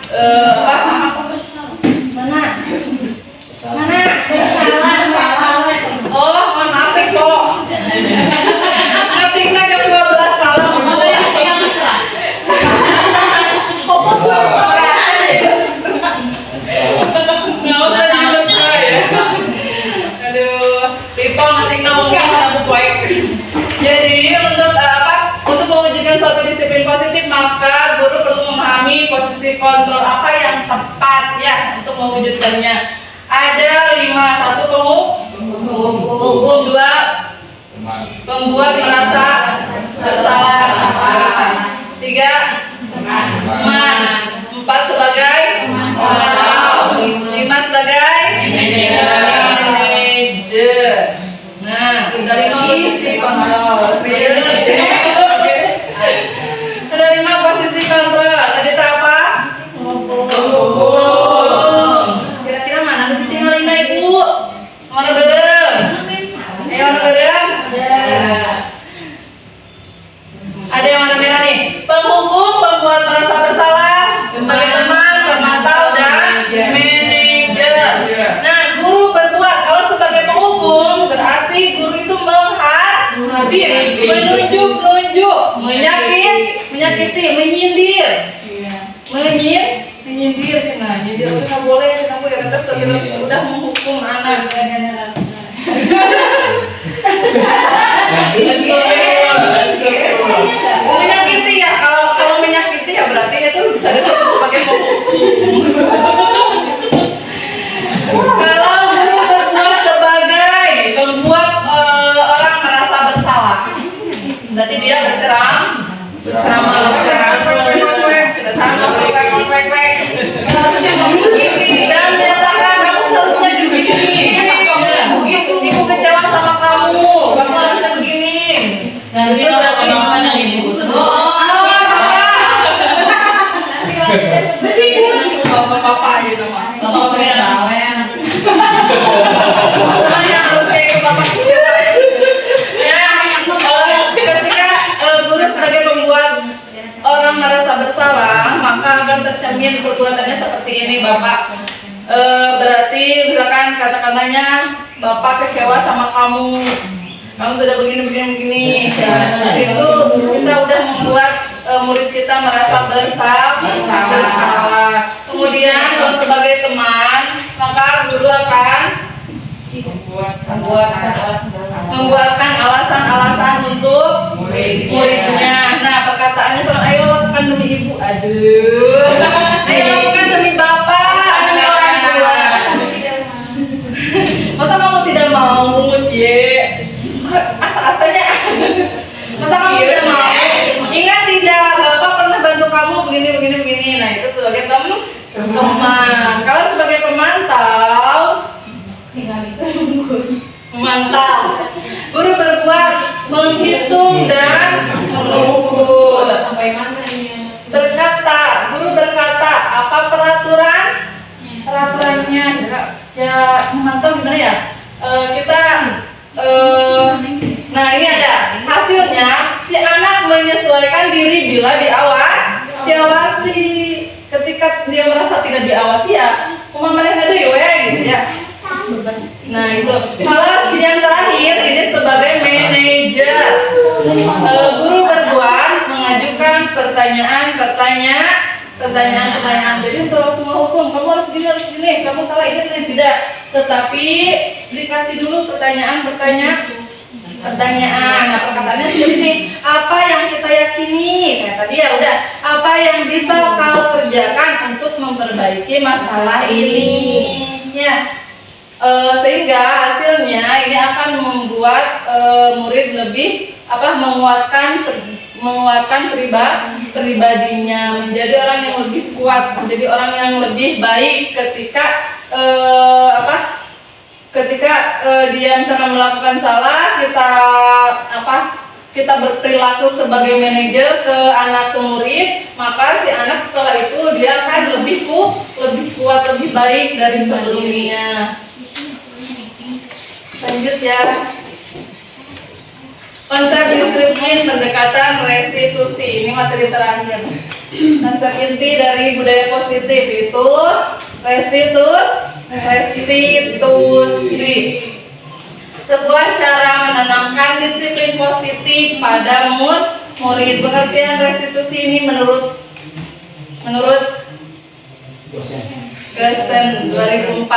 mana oh mohon maaf kok ngetiknya jam 12 malam nggak usah dimesra ya. Aduh, Ripol ngetiknya mungkin aku baik. Jadi untuk mewujudkan suatu disiplin positif maka guru perlu memahami posisi kontrol apa yang tepat ya untuk mewujudkannya. Ada 5, 1 penghukum, 2 membuat merasa bersalah, 3 teman, 4 sebagai pemantau, 5 sebagai manajer. Nah, udah 5 posisi kontrol. Ada 5 posisi kontrol. Tadi itu apa? Penghukum. Kira-kira mana udah ditinggalin ibu? Mana bareng? Ayo mana bareng? Ada yang warna merah nih. Penghukum, pembuat merasa bersalah, sebagai teman, pemantau dan manajer. Nah, guru berbuat kalau sebagai penghukum berarti guru itu menghadir, menunjuk, menyakiti, menyindir. Menyindir cenah. Nyindir itu nggak boleh, cenah bu ya kata sudah menghukum anak. Menyakiti ya, kalau menyakiti ya berarti itu bisa disebut sebagai penghukum. Kalau guru berbuat sebagai membuat orang merasa bersalah, berarti dia berceramah, dan menyatakan kamu seharusnya begini, begitu ibu kecewa sama kamu harusnya begini. Dan dia orang yang ini bu terus. Bapak gitu mah. Bapak beda Yang harus kayak ke bapak kecil. Ketika guru sebagai pembuat orang merasa bersalah, maka akan tercermin perbuatannya seperti ini, Bapak. Berarti misalkan kata-katanya Bapak kecewa sama kamu sudah begini. Ya, itu kita udah membuat murid kita merasa bersalah. Kemudian kalau sebagai teman, maka guru akan membuatkan alasan-alasan untuk muridnya. Nah, perkataannya soal ayo lakukan demi ibu. Aduh. Ayo lakukan demi bapak, demi orang tua. Masa kamu tidak mau, Cie? Asa-asanya. Masa kamu tidak mau? Ingat tidak, bapak pernah bantu kamu begini. Nah, itu sebagai teman. Kalau sebagai pemantau, guru berbuat menghitung dan mengukur. sampai mana ini? Guru berkata, apa peraturannya? Ya memantau gimana ya? Nah ini ada hasilnya. Si anak menyesuaikan diri bila diawasi. Ketika dia merasa tidak diawasi ya, mereka ada gitu ya. Nah itu. Kalau yang terakhir ini sebagai manajer, guru berbuat mengajukan pertanyaan. Jadi untuk semua hukum kamu harus gini, kamu salah ini tidak. Tetapi dikasih dulu pertanyaan. Nah perkataannya seperti ini. Apa yang kita yakini? Kayak tadi ya udah. Apa yang bisa kau kerjakan untuk memperbaiki masalah ini? Ya. Sehingga hasilnya ini akan membuat murid lebih menguatkan pribadinya, menjadi orang yang lebih kuat, menjadi orang yang lebih baik ketika dia misalkan melakukan salah, kita berperilaku sebagai manajer ke murid, maka si anak setelah itu dia akan lebih kuat, lebih baik dari sebelumnya. Lanjut ya. Konsep disiplin pendekatan restitusi. Ini materi terakhir. Konsep inti dari budaya positif itu restitusi. Sebuah cara menanamkan disiplin positif pada murid. Pengertian restitusi ini menurut Gesen 2004.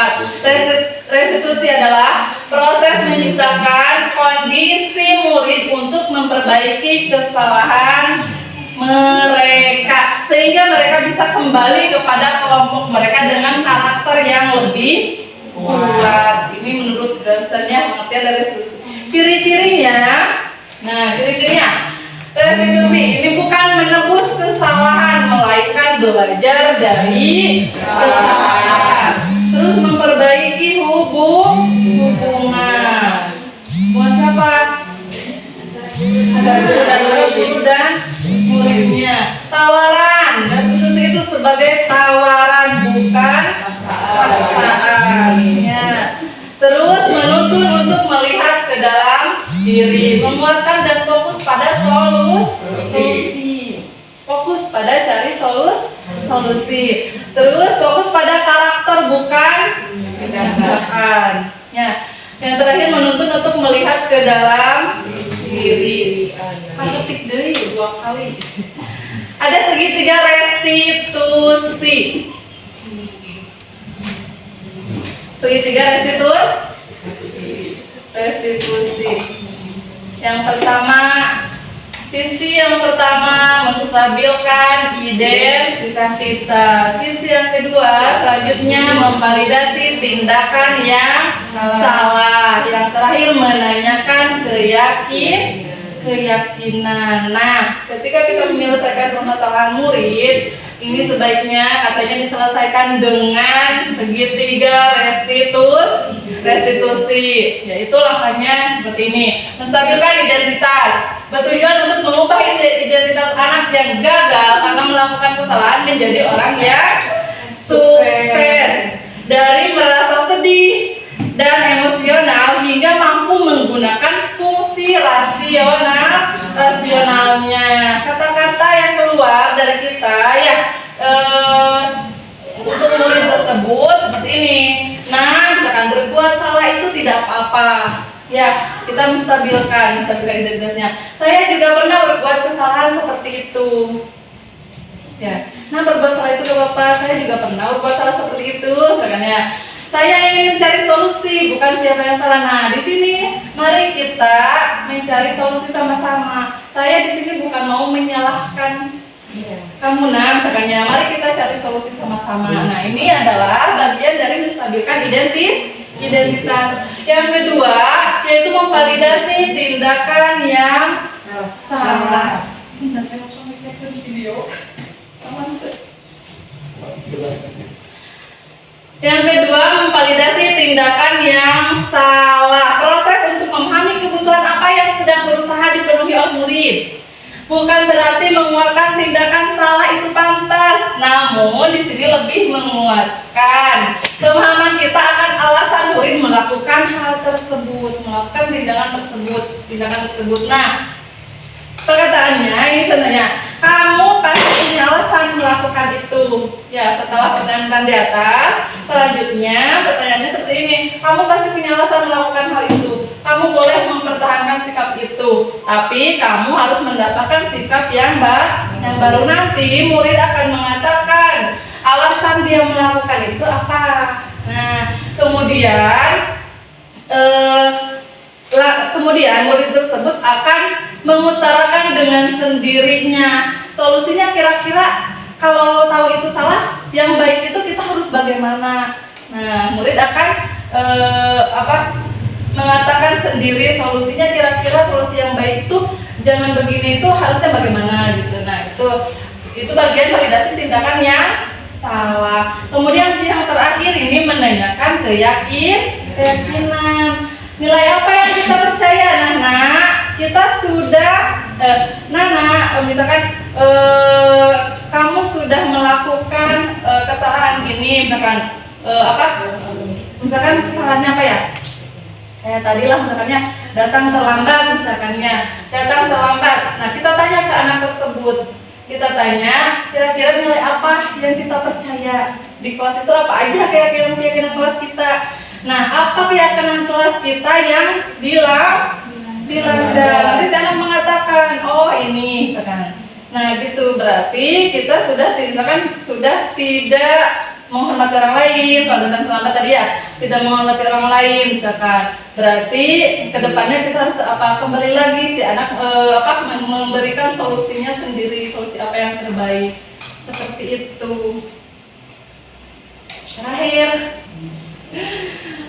Restitusi adalah proses menciptakan kondisi murid untuk memperbaiki kesalahan mereka sehingga mereka bisa kembali kepada kelompok mereka dengan karakter yang lebih kuat. Ini menurut Gesennya pengertian dari restitusi. Ciri-cirinya, restitusi ini bukan menebus kesalahan, melainkan belajar dari kesalahan. Terus memperbaiki hubungan. Buat siapa? Guru dan muridnya. Tawaran. Restitusi itu sebagai tawaran, bukan paksaan. Ya. Terus menuntun untuk melihat ke dalam diri, menguatkan dan fokus pada solusi. Fokus pada cari solusi. Terus fokus pada karakter, bukan tindakan. Ya. Yang terakhir menuntun untuk melihat ke dalam diri. Ketik deui 2 kali. Ada segitiga restitusi. Segitiga restitusi. Yang pertama, sisi yang pertama menstabilkan identitas. Sisi yang kedua selanjutnya memvalidasi tindakan yang salah. Yang terakhir menanyakan keyakinan. Nah, ketika kita menyelesaikan permasalahan murid, ini sebaiknya katanya diselesaikan dengan segitiga restitusi. Yaitu langkahnya seperti ini. Menstabilkan identitas, bertujuan untuk mengubah identitas anak yang gagal karena melakukan kesalahan menjadi orang yang sukses. Dari merasa sedih dan emosional hingga mampu menggunakan fungsi rasionalnya. Kata-kata yang keluar dari kita ya untuk murid tersebut seperti ini. Nah, misalkan berbuat salah itu tidak apa-apa. Ya, kita menstabilkan identitasnya. Saya juga pernah berbuat kesalahan seperti itu. Ya, nah berbuat salah itu tidak apa-apa. Saya juga pernah berbuat salah seperti itu. Misalnya, saya ingin mencari solusi, bukan siapa yang salah. Nah, di sini mari kita mencari solusi sama-sama. Saya di sini bukan mau menyalahkan kamu, misalnya, mari kita cari solusi sama-sama. Nah, ini adalah bagian dari menstabilkan identitas. Yang kedua, yaitu memvalidasi tindakan yang salah. Yang kedua, memvalidasi tindakan yang salah. Proses untuk memahami kebutuhan apa yang sedang berusaha dipenuhi oleh murid. Bukan berarti menguatkan tindakan salah itu pantas, namun di sini lebih menguatkan pemahaman kita akan alasan murid melakukan hal tersebut, melakukan tindakan tersebut. Nah, perkataannya ini contohnya, kamu pasti punya alasan melakukan itu. Ya, setelah pertanyaan di atas, selanjutnya pertanyaannya seperti ini, kamu pasti punya alasan melakukan hal itu. Kamu boleh mempertahankan sikap itu, tapi kamu harus mendapatkan sikap yang baru. Nanti murid akan mengatakan alasan dia melakukan itu apa. Nah, kemudian murid tersebut akan mengutarakan dengan sendirinya solusinya. Kira-kira kalau tahu itu salah, yang baik itu kita harus bagaimana. Nah, murid akan mengatakan sendiri solusinya, kira-kira solusi yang baik itu jangan begini, itu harusnya bagaimana gitu. Nah, itu bagian validasi tindakan yang salah. Kemudian yang terakhir ini menanyakan keyakinan. Nilai apa yang kita percaya, Nana? Kita sudah misalkan kamu sudah melakukan kesalahan ini, misalkan misalkan kesalahannya apa ya? Kayak tadi lah, misalkannya datang terlambat misalkannya, datang terlambat. Nah, kita tanya ke anak tersebut. Kita tanya, kira-kira nilai apa yang kita percaya di kelas itu, apa aja keyakinan kelas kita. Nah, apa keyakinan kelas kita yang dilanggar? Nanti si anak mengatakan, oh ini misalkan. Nah, gitu berarti kita sudah tidak menghormati orang lain. Kalau datang terlambat tadi ya, tidak menghormati orang lain misalkan. Berarti kedepannya kita harus kembali lagi si anak memberikan solusinya sendiri, solusi apa yang terbaik. Seperti itu. Terakhir,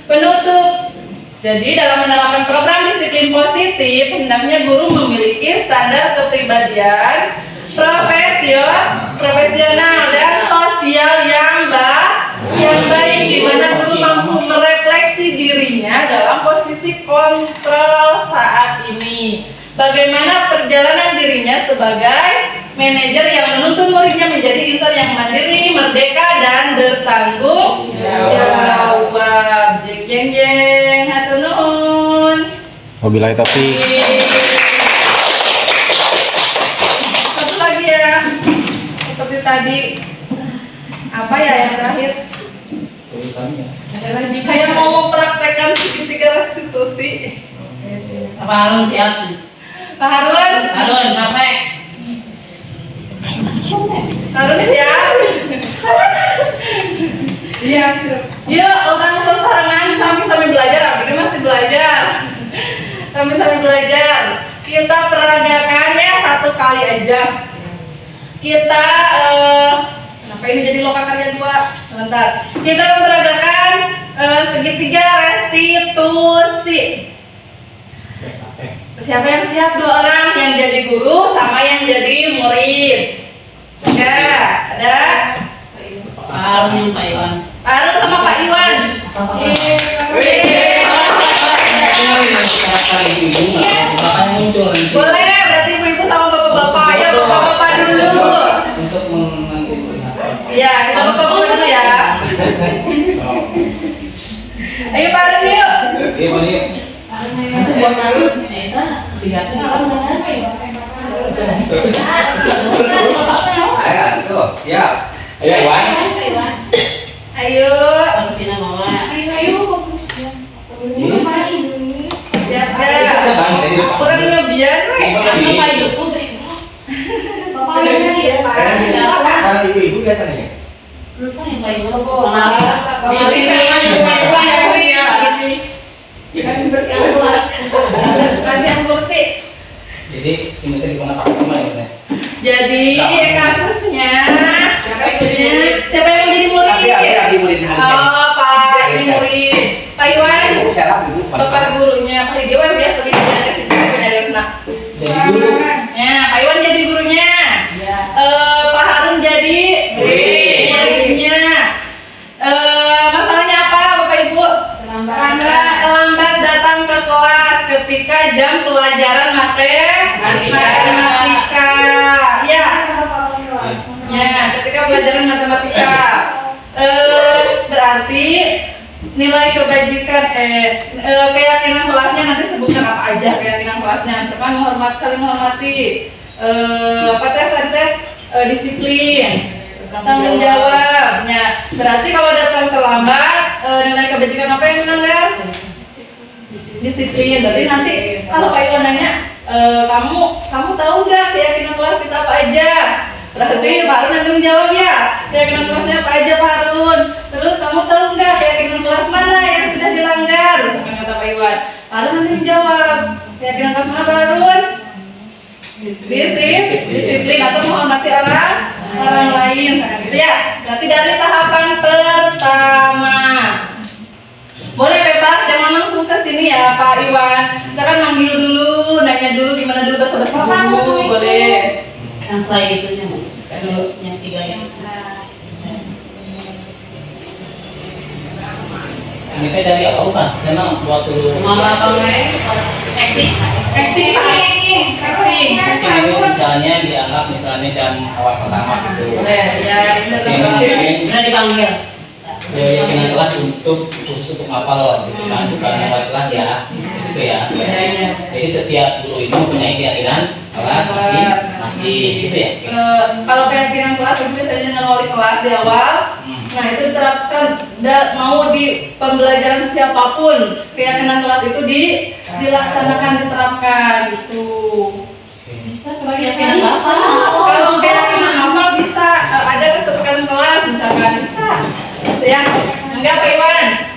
penutup. Jadi dalam menerapkan program disiplin positif, hendaknya guru memiliki standar kepribadian profesional dan sosial yang baik, di mana guru mampu merefleksi dirinya dalam posisi kontrol saat ini. Bagaimana perjalanan dirinya sebagai manajer yang menuntun muridnya menjadi insan yang mandiri, merdeka, dan bertanggung jawab. Jeng jeng, hatur nuhun. Wabillahi taufiq. Satu lagi ya, seperti tadi. Apa ya yang terakhir? Tulisannya. Saya mau mempraktekkan segitiga restitusi. Apa Harun siap? Pak Harun, praktek. Harun siap. Iya. Yuk orang sesarangan sambil belajar. Abdi masih belajar. Sambil belajar. Kita peragakan ya 1 kali aja. Kita kenapa ini jadi loka karya 2? Sebentar. Kita memperagakan segitiga restitusi. Siapa yang siap? 2 orang, yang jadi guru sama yang jadi murid. Ada? Harun Pak Iwan. Harun sama Pak Iwan. Bapaknya muncul nanti. Boleh, berarti ibu-ibu sama bapak-bapak. Ya, bapak-bapak dulu. Untuk menanti peringatan. Iya, kita bapak-bapak dulu ya. Ayo Pak Harun yuk. Oke, Pak. Buat Harun. Eta siapnya Ayo, tuh, siap. Ayo, Iwan. Ayo. Sina Mama. Siap dah. Kurang ngebiar weh. Langsung Pak YouTube. Salah ibu-ibu biasanya. Lupa yang Pak Iwan. Mari sama ibu-ibu ya. Kasihan kursi. Jadi ini tadi gimana Pak? Gimana ya? Jadi kasusnya siapa yang mau jadi murid? Abi murid hari ini. Oh, Pak ini murid. Pak Iwan, Siap, ibu. bapak gurunya. Pak Dewa ya sebagai penjaga sini penjaga senang. Jadi dulu. Ya, Pak Iwan jadi gurunya. Pak Harun jadi muridnya. Masalahnya apa, Bapak Ibu? Terlambat datang ke kelas ketika jam pelajaran matematika. Ya. Ya, ketika pelajaran matematika. Berarti nilai kebajikan keyakinan kelasnya nanti sebutkan apa aja keyakinan kelasnya. Misalkan saling menghormati. Disiplin. Tanggung jawabnya. Berarti kalau datang terlambat, nilai kebajikan apa yang dilanggar? Disiplin. Berarti nanti kalau Pak Iwan nanya, kamu tahu nggak keyakinan kelas kita apa aja? Berarti Pak Harun nanti menjawab ya, keyakinan kelasnya apa aja Pak Harun. Terus kamu tahu nggak keyakinan kelas mana yang sudah dilanggar? Misalkan kata Pak Iwan, Pak Harun nanti menjawab, keyakinan kelas mana Pak Harun? Disiplin atau menghormati orang lain, gitu ya. Berarti dari tahapan pertama. Boleh bebas, jangan langsung ke sini ya Pak Iwan. Misalkan manggil dulu, nanya dulu gimana dulu basa-basi dulu, boleh. Yang selain itunya Mas. Dulu yang 3 yang. Ini teh dari apa bukan? Saya mah buat dulu. Malah kalau acting. Ini misalnya dianggap misalnya jam awal pertama gitu. Boleh, ya Ini Bisa dipanggil. keyakinan kelas untuk khusus untuk hafal gitu kan, bukan awal kelas ya. gitu ya. Jadi setiap guru itu mempunyai keyakinan kelas masih gitu ya. Kalau keyakinan kelas itu biasanya dengan wali kelas di awal. Nah itu diterapkan mau di pembelajaran siapapun, keyakinan kelas itu dilaksanakan, diterapkan gitu. Bisa kalau keyakinan kelas. Kalau keyakinan hafal bisa ada kesepakatan kelas misalkan bisa. Ya, enggak Pak Iwan?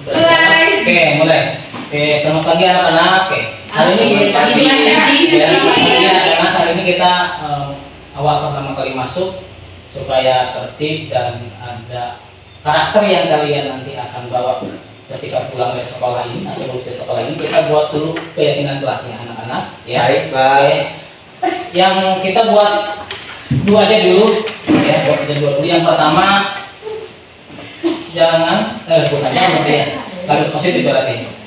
Mulai. Oke, mulai. Oke, selamat pagi anak-anak. Oke. Hari ini kita anak-anak hari ini kita awal pertama kali masuk supaya tertib dan ada karakter yang kalian nanti akan bawa ketika pulang dari sekolah ini atau lulus dari sekolah ini. Kita buat dulu keyakinan kelasnya anak-anak. Ya. Baik, Pak. Oke. Yang kita buat dua aja dulu ya, buat aja dua dulu. Yang pertama bukan jangan ya. Kalau positif berarti.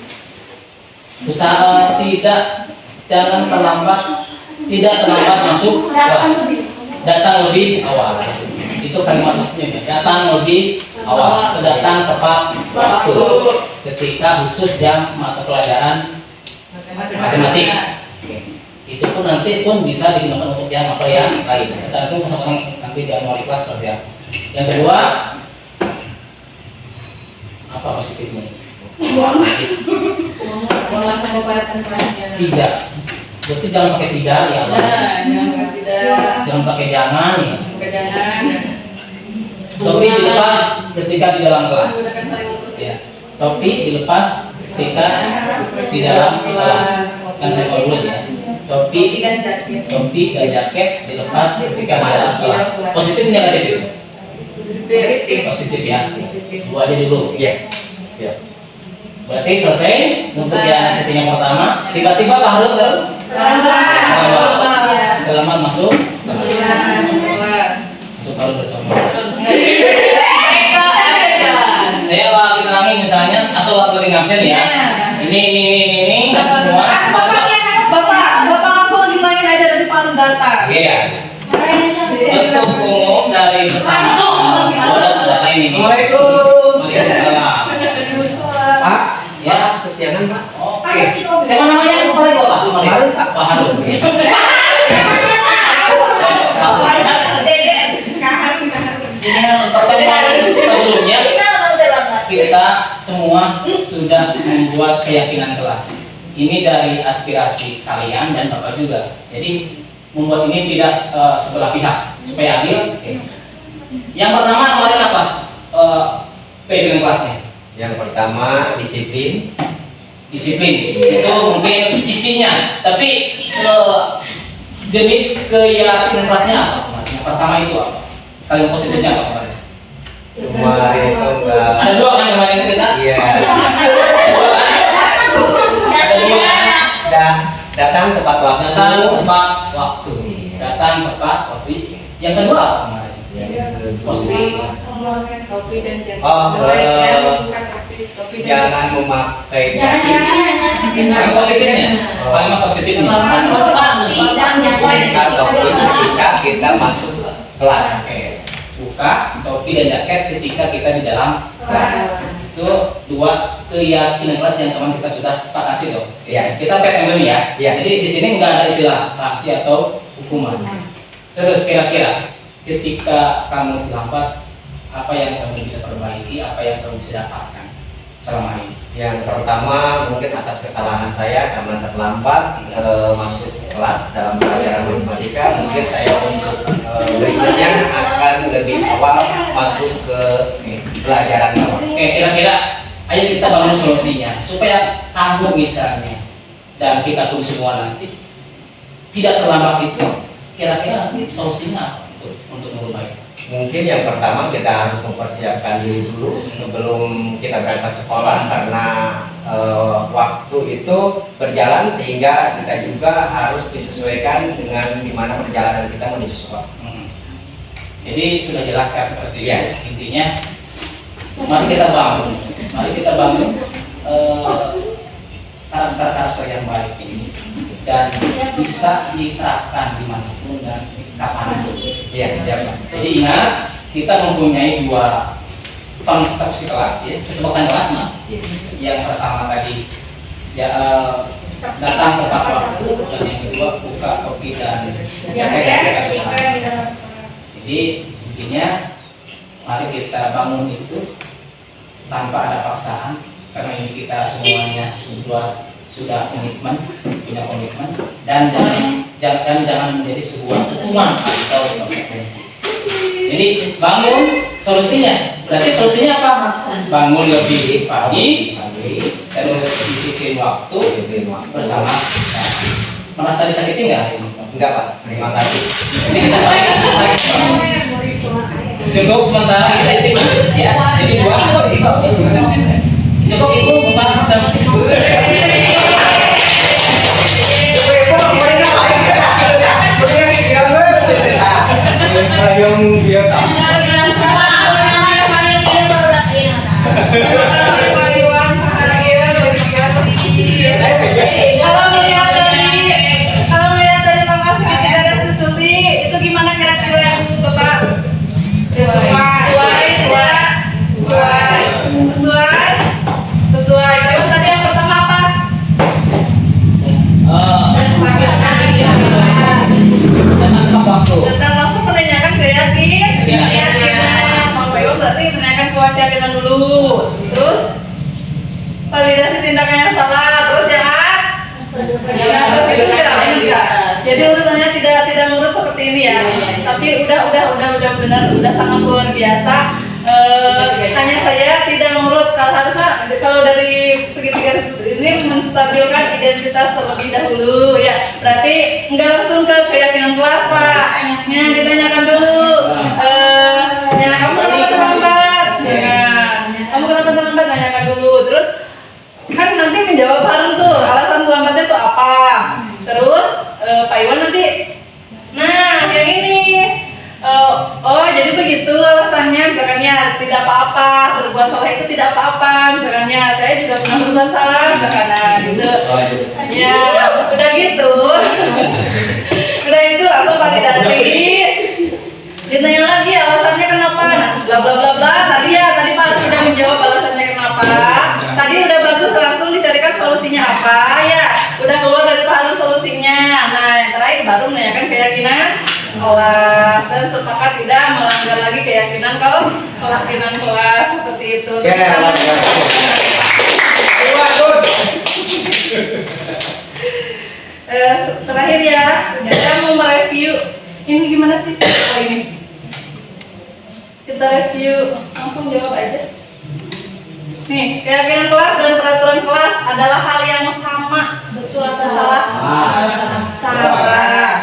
Usaha jangan tidak terlambat masuk kelas. Datang lebih awal. Itu kalimat resminya. Datang lebih awal. Datang tepat waktu. Ketika khusus jam mata pelajaran matematik. Itu pun nanti bisa digunakan untuk yang apa yang lain. Tergantung kesempatan nanti di awal kelas seperti apa. Yang kedua, apa positifnya? Sama pada kelasnya. Tidak. Berarti jangan pakai tidak ya. Jangan pakai tidak. Jangan pakai jangan ya. Jangan. Topi dilepas ketika di dalam kelas. Menggunakan hal yang bagus. Ya. Topi dilepas ketika di dalam kelas. Kan saya call dulu ya. Topi dan jaket dilepas ketika di dalam kelas. Positif negatif itu? Positif ya. Dua aja dulu. Iya. Siap. Berarti selesai untuk yang sesinya pertama. Tiba-tiba Pak Harun terlambat masuk. Masuk Harun bersama. Saya lagi terangin misalnya atau lagi ngabsen ya. Ini semua. Bapak langsung dimarahin aja dari Pak Harun datang. Iya. Untuk umum dari bersama. Assalamualaikum. Waalaikumsalam. Pak, Ya, kesiangan Pak. oke. Siapa namanya? Lupa lagi Pak. Harun, Pak. Pak Harun. Jadi pertemuan sebelumnya kita semua sudah membuat keyakinan kelas. Ini dari aspirasi kalian dan Bapak juga. Jadi membuat ini tidak sebelah pihak supaya adil. Oke. Yang pertama kemarin apa? Keyakinan kelasnya. Yang pertama disiplin. Disiplin itu mungkin isinya, tapi jenis keyakinan kelasnya apa? Yang pertama itu apa? Kalimat positifnya apa kemarin? Kemarin itu enggak. Ada dua kan kemarin itu kita? Iya. Dua kan? Ada dua kan? Datang tepat waktu. Datang tepat waktu. Datang tepat waktu. Yang kedua apa kemarin? Positif. Topi dan jaket. Jangan memakai Yang positifnya? Kalimat positifnya? buka topi ketika kita masuk kelas. Buka topi dan jaket ketika kita di dalam kelas. Itu dua keyakinan kelas yang teman kita sudah sepakati loh. Iya. Kita PTM dulu ya. Iya. Jadi di sini nggak ada istilah sanksi atau hukuman. Terus kira-kira ketika kamu terlambat, apa yang kamu bisa perbaiki, apa yang kamu bisa dapatkan selama ini? Yang pertama mungkin atas kesalahan saya karena terlambat masuk kelas dalam pelajaran matematika. Mungkin saya untuk berikutnya akan lebih awal masuk ke pelajaran awal. Oke, kira-kira ayo kita bangun solusinya supaya kamu misalnya dan kita pun semua nanti tidak terlambat itu. Kira-kira nanti solusinya apa untuk merubah? Mungkin yang pertama kita harus mempersiapkan diri dulu sebelum kita berangkat sekolah karena waktu itu berjalan sehingga kita juga harus disesuaikan dengan di mana perjalanan kita menuju sekolah. Jadi sudah jelaskan seperti itu. Intinya mari kita bangun karakter-karakter yang baik ini dan bisa diterapkan dimanapun dan kapanpun. Iya, siap. Jadi ingat, kita mempunyai dua konstruksi kelas ya, kesepakatan kelas. Yang pertama tadi ya, datang tepat waktu, dan yang kedua buka kopi dan jadi intinya mari kita bangun itu tanpa ada paksaan, karena ini kita semuanya sudah punya komitmen, dan jangan menjadi sebuah hukuman atau konsekuensi. Jadi bangun, solusinya berarti solusinya apa? Bangun lebih pagi, terus disiplin waktu bersama kita. Merasa disakiti nggak? Enggak Pak, terima kasih. Jadi kita saling cukup sementara kita itu ya. Jadi cukup ibu bukan sama Yang dia Kalau melihat dari langkah segitiga restitusi itu gimana kira-kira Ibu Bapak? Sesuai. Terus tadi yang pertama apa? Jangan waktu. Tentang langsung menanyakan keyakinan. Kalau Pak Iwan berarti menanyakan keyakinan dulu. Terus validasi tindakan yang salah. Terus yang A? Ya, terus itu enggak. Jadi urutannya tidak nurut seperti ini ya. Tapi udah benar, udah sangat luar biasa. Hanya saya tidak menurut, kalau dari segitiga ini menstabilkan identitas terlebih dahulu ya. Berarti enggak langsung ke keyakinan kelas Pak. Ditanyakan dulu. Ya kamu kenapa terlambat? Kamu kenapa terlambat? Tanyakan dulu. Terus kan nanti menjawab bareng tuh alasan terlambatnya tuh apa. Terus Pak Iwan nanti, nah yang ini. Oh jadi begitu alasannya, misalkannya tidak apa-apa, berbuat salah itu tidak apa-apa, misalkannya saya juga pernah berbuat salah, misalkan gitu. Ya udah gitu. Udah itu langsung validasi. Ditanya lagi alasannya kenapa, bla bla bla bla. Tadi Pak udah menjawab alasannya kenapa. Tadi udah bagus, langsung dicarikan solusinya apa ya. Udah keluar dari Pak Harun solusinya. Nah yang terakhir baru menanyakan keyakinan kelas dan sepakat tidak melanggar lagi keyakinan kelas seperti itu. Terakhir ya, kita mau mereview ini gimana sih sekolah ini. Kita review, langsung jawab aja. Nih, keyakinan kelas dan peraturan kelas adalah hal yang sama. Betul atau salah? Salah.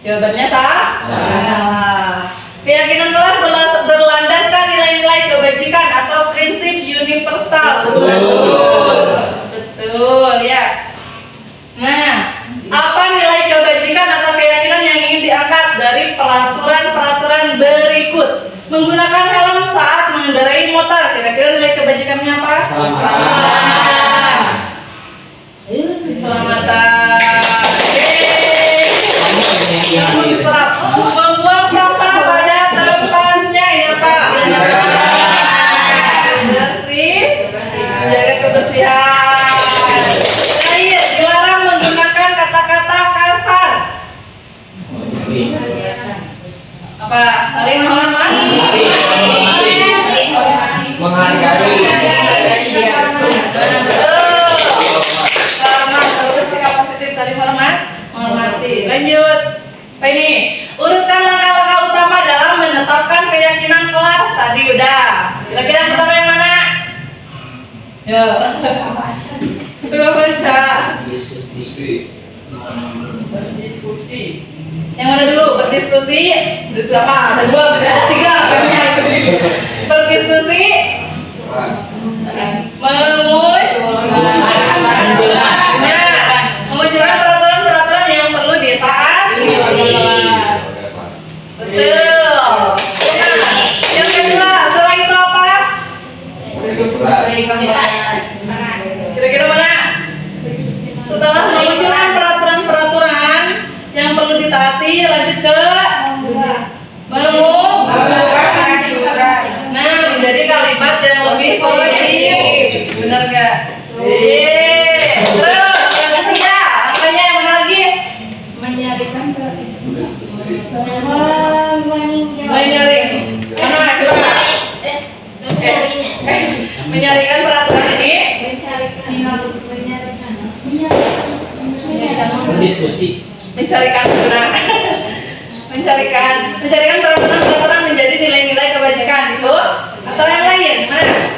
Jawabannya salah. Keyakinan kelas berlandaskan nilai-nilai kebajikan atau prinsip universal. Betul ya. Nah, apa nilai kebajikan atau keyakinan yang ingin diangkat dari peraturan-peraturan berikut? Menggunakan helm saat mengendarai motor. Kira-kira nilai kebajikannya apa? Keselamatan. Membuang sampah pada tempatnya ya Pak. Bersih, menjaga kebersihan. Terakhir, dilarang menggunakan kata-kata kasar. Apa? Saling menghormati. menghargai. Sikap positif saling menghormati. Lanjut. Apa ini? Urutkan langkah-langkah utama dalam menetapkan keyakinan kelas. Tadi udah. Kira-kira yang pertama yang mana? Ya. Tukang baca. Diskusi. Yang mana dulu? Berdiskusi. Berdiskusi apa? Ada dua, ada tiga. Berdiskusi. Memunculkan peraturan-peraturan yang perlu ditaati. Betul. Yang kedua, setelah itu apa? Kira-kira mana? Setelah memunculkan peraturan-peraturan yang perlu ditaati, lanjut ke menjadi kalimat yang lebih positif. Benar nggak? Terus yang ketiga, angkanya yang mana lagi? Menyarikan Menyaring. Mana coba? Menyarikan peraturan ini. Berdiskusi. Mencarikan mencarikan peraturan-peraturan menjadi nilai-nilai kebajikan itu atau yang lain mana?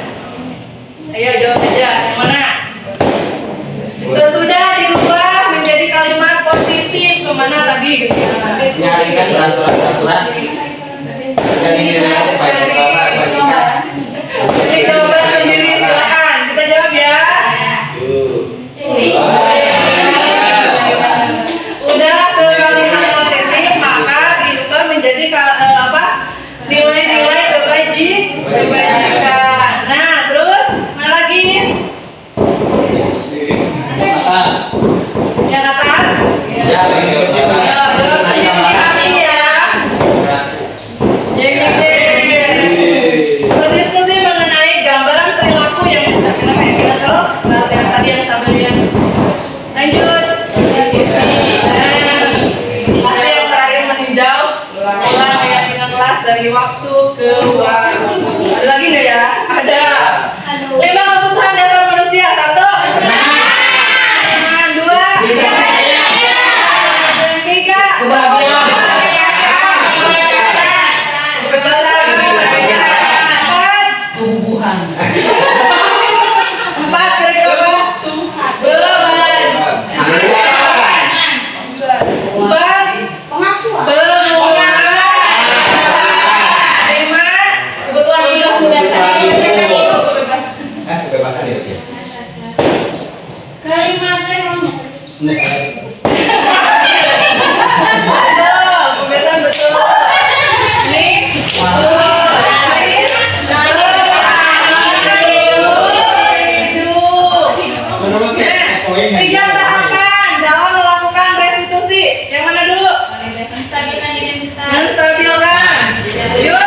Ayo jawab aja yang mana? Sesudah dirubah menjadi kalimat positif kemana tadi? Menyarikan peraturan-peraturan menjadi nilai kebajikan. Ini coba sendiri silakan kita jawab ya. Udah ke kalimat positif maka dirubah menjadi nilai-nilai kebajikan. Nah terus mana lagi? Atas. Yang atas? Ya, berdiskusi Kami ya. Berdiskusi mengenai gambaran perilaku yang mencerminkan kita tahu yang tadi yang tabel yang lanjut diskusi. Hasil yang terakhir meninjau ulang keyakinan kelas dari waktu ke waktu. Ada lagi nggak ya? Ada. 5 kebutuhan dasar manusia. 1. Yang 2. Yang 3. Tumbuhan. 4 kira-kira apa? Beban. 4 pengeluaran. 5 kebutuhan hidup dasar. kebebasan ya. Betul, kebebasan betul. Ini tiga tahapan dalam melakukan restitusi. Yang mana dulu? Menstabilkan. Yuk.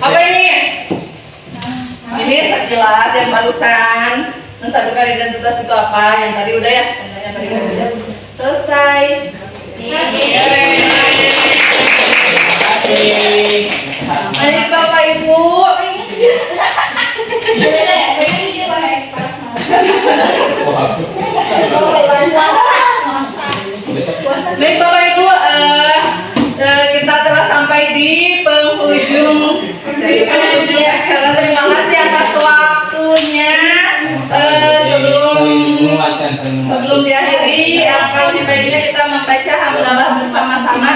Apa ini? Ini sekilas yang barusan menstabilkan identitas itu apa? Yang tadi udah ya? Yang tadi udah. Selesai. Baik Bapak Ibu. Baik Bapak Ibu, kita telah sampai di penghujung. Terima kasih atas waktunya. Sebelum diakhiri, alangkah lebih baiknya kita membaca hamdalah bersama-sama.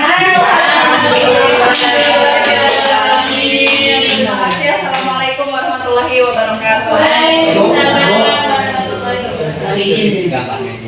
Terima kasih. Assalamualaikum warahmatullahi wabarakatuh. Waalaikumsalam warahmatullahi wabarakatuh. Gampang.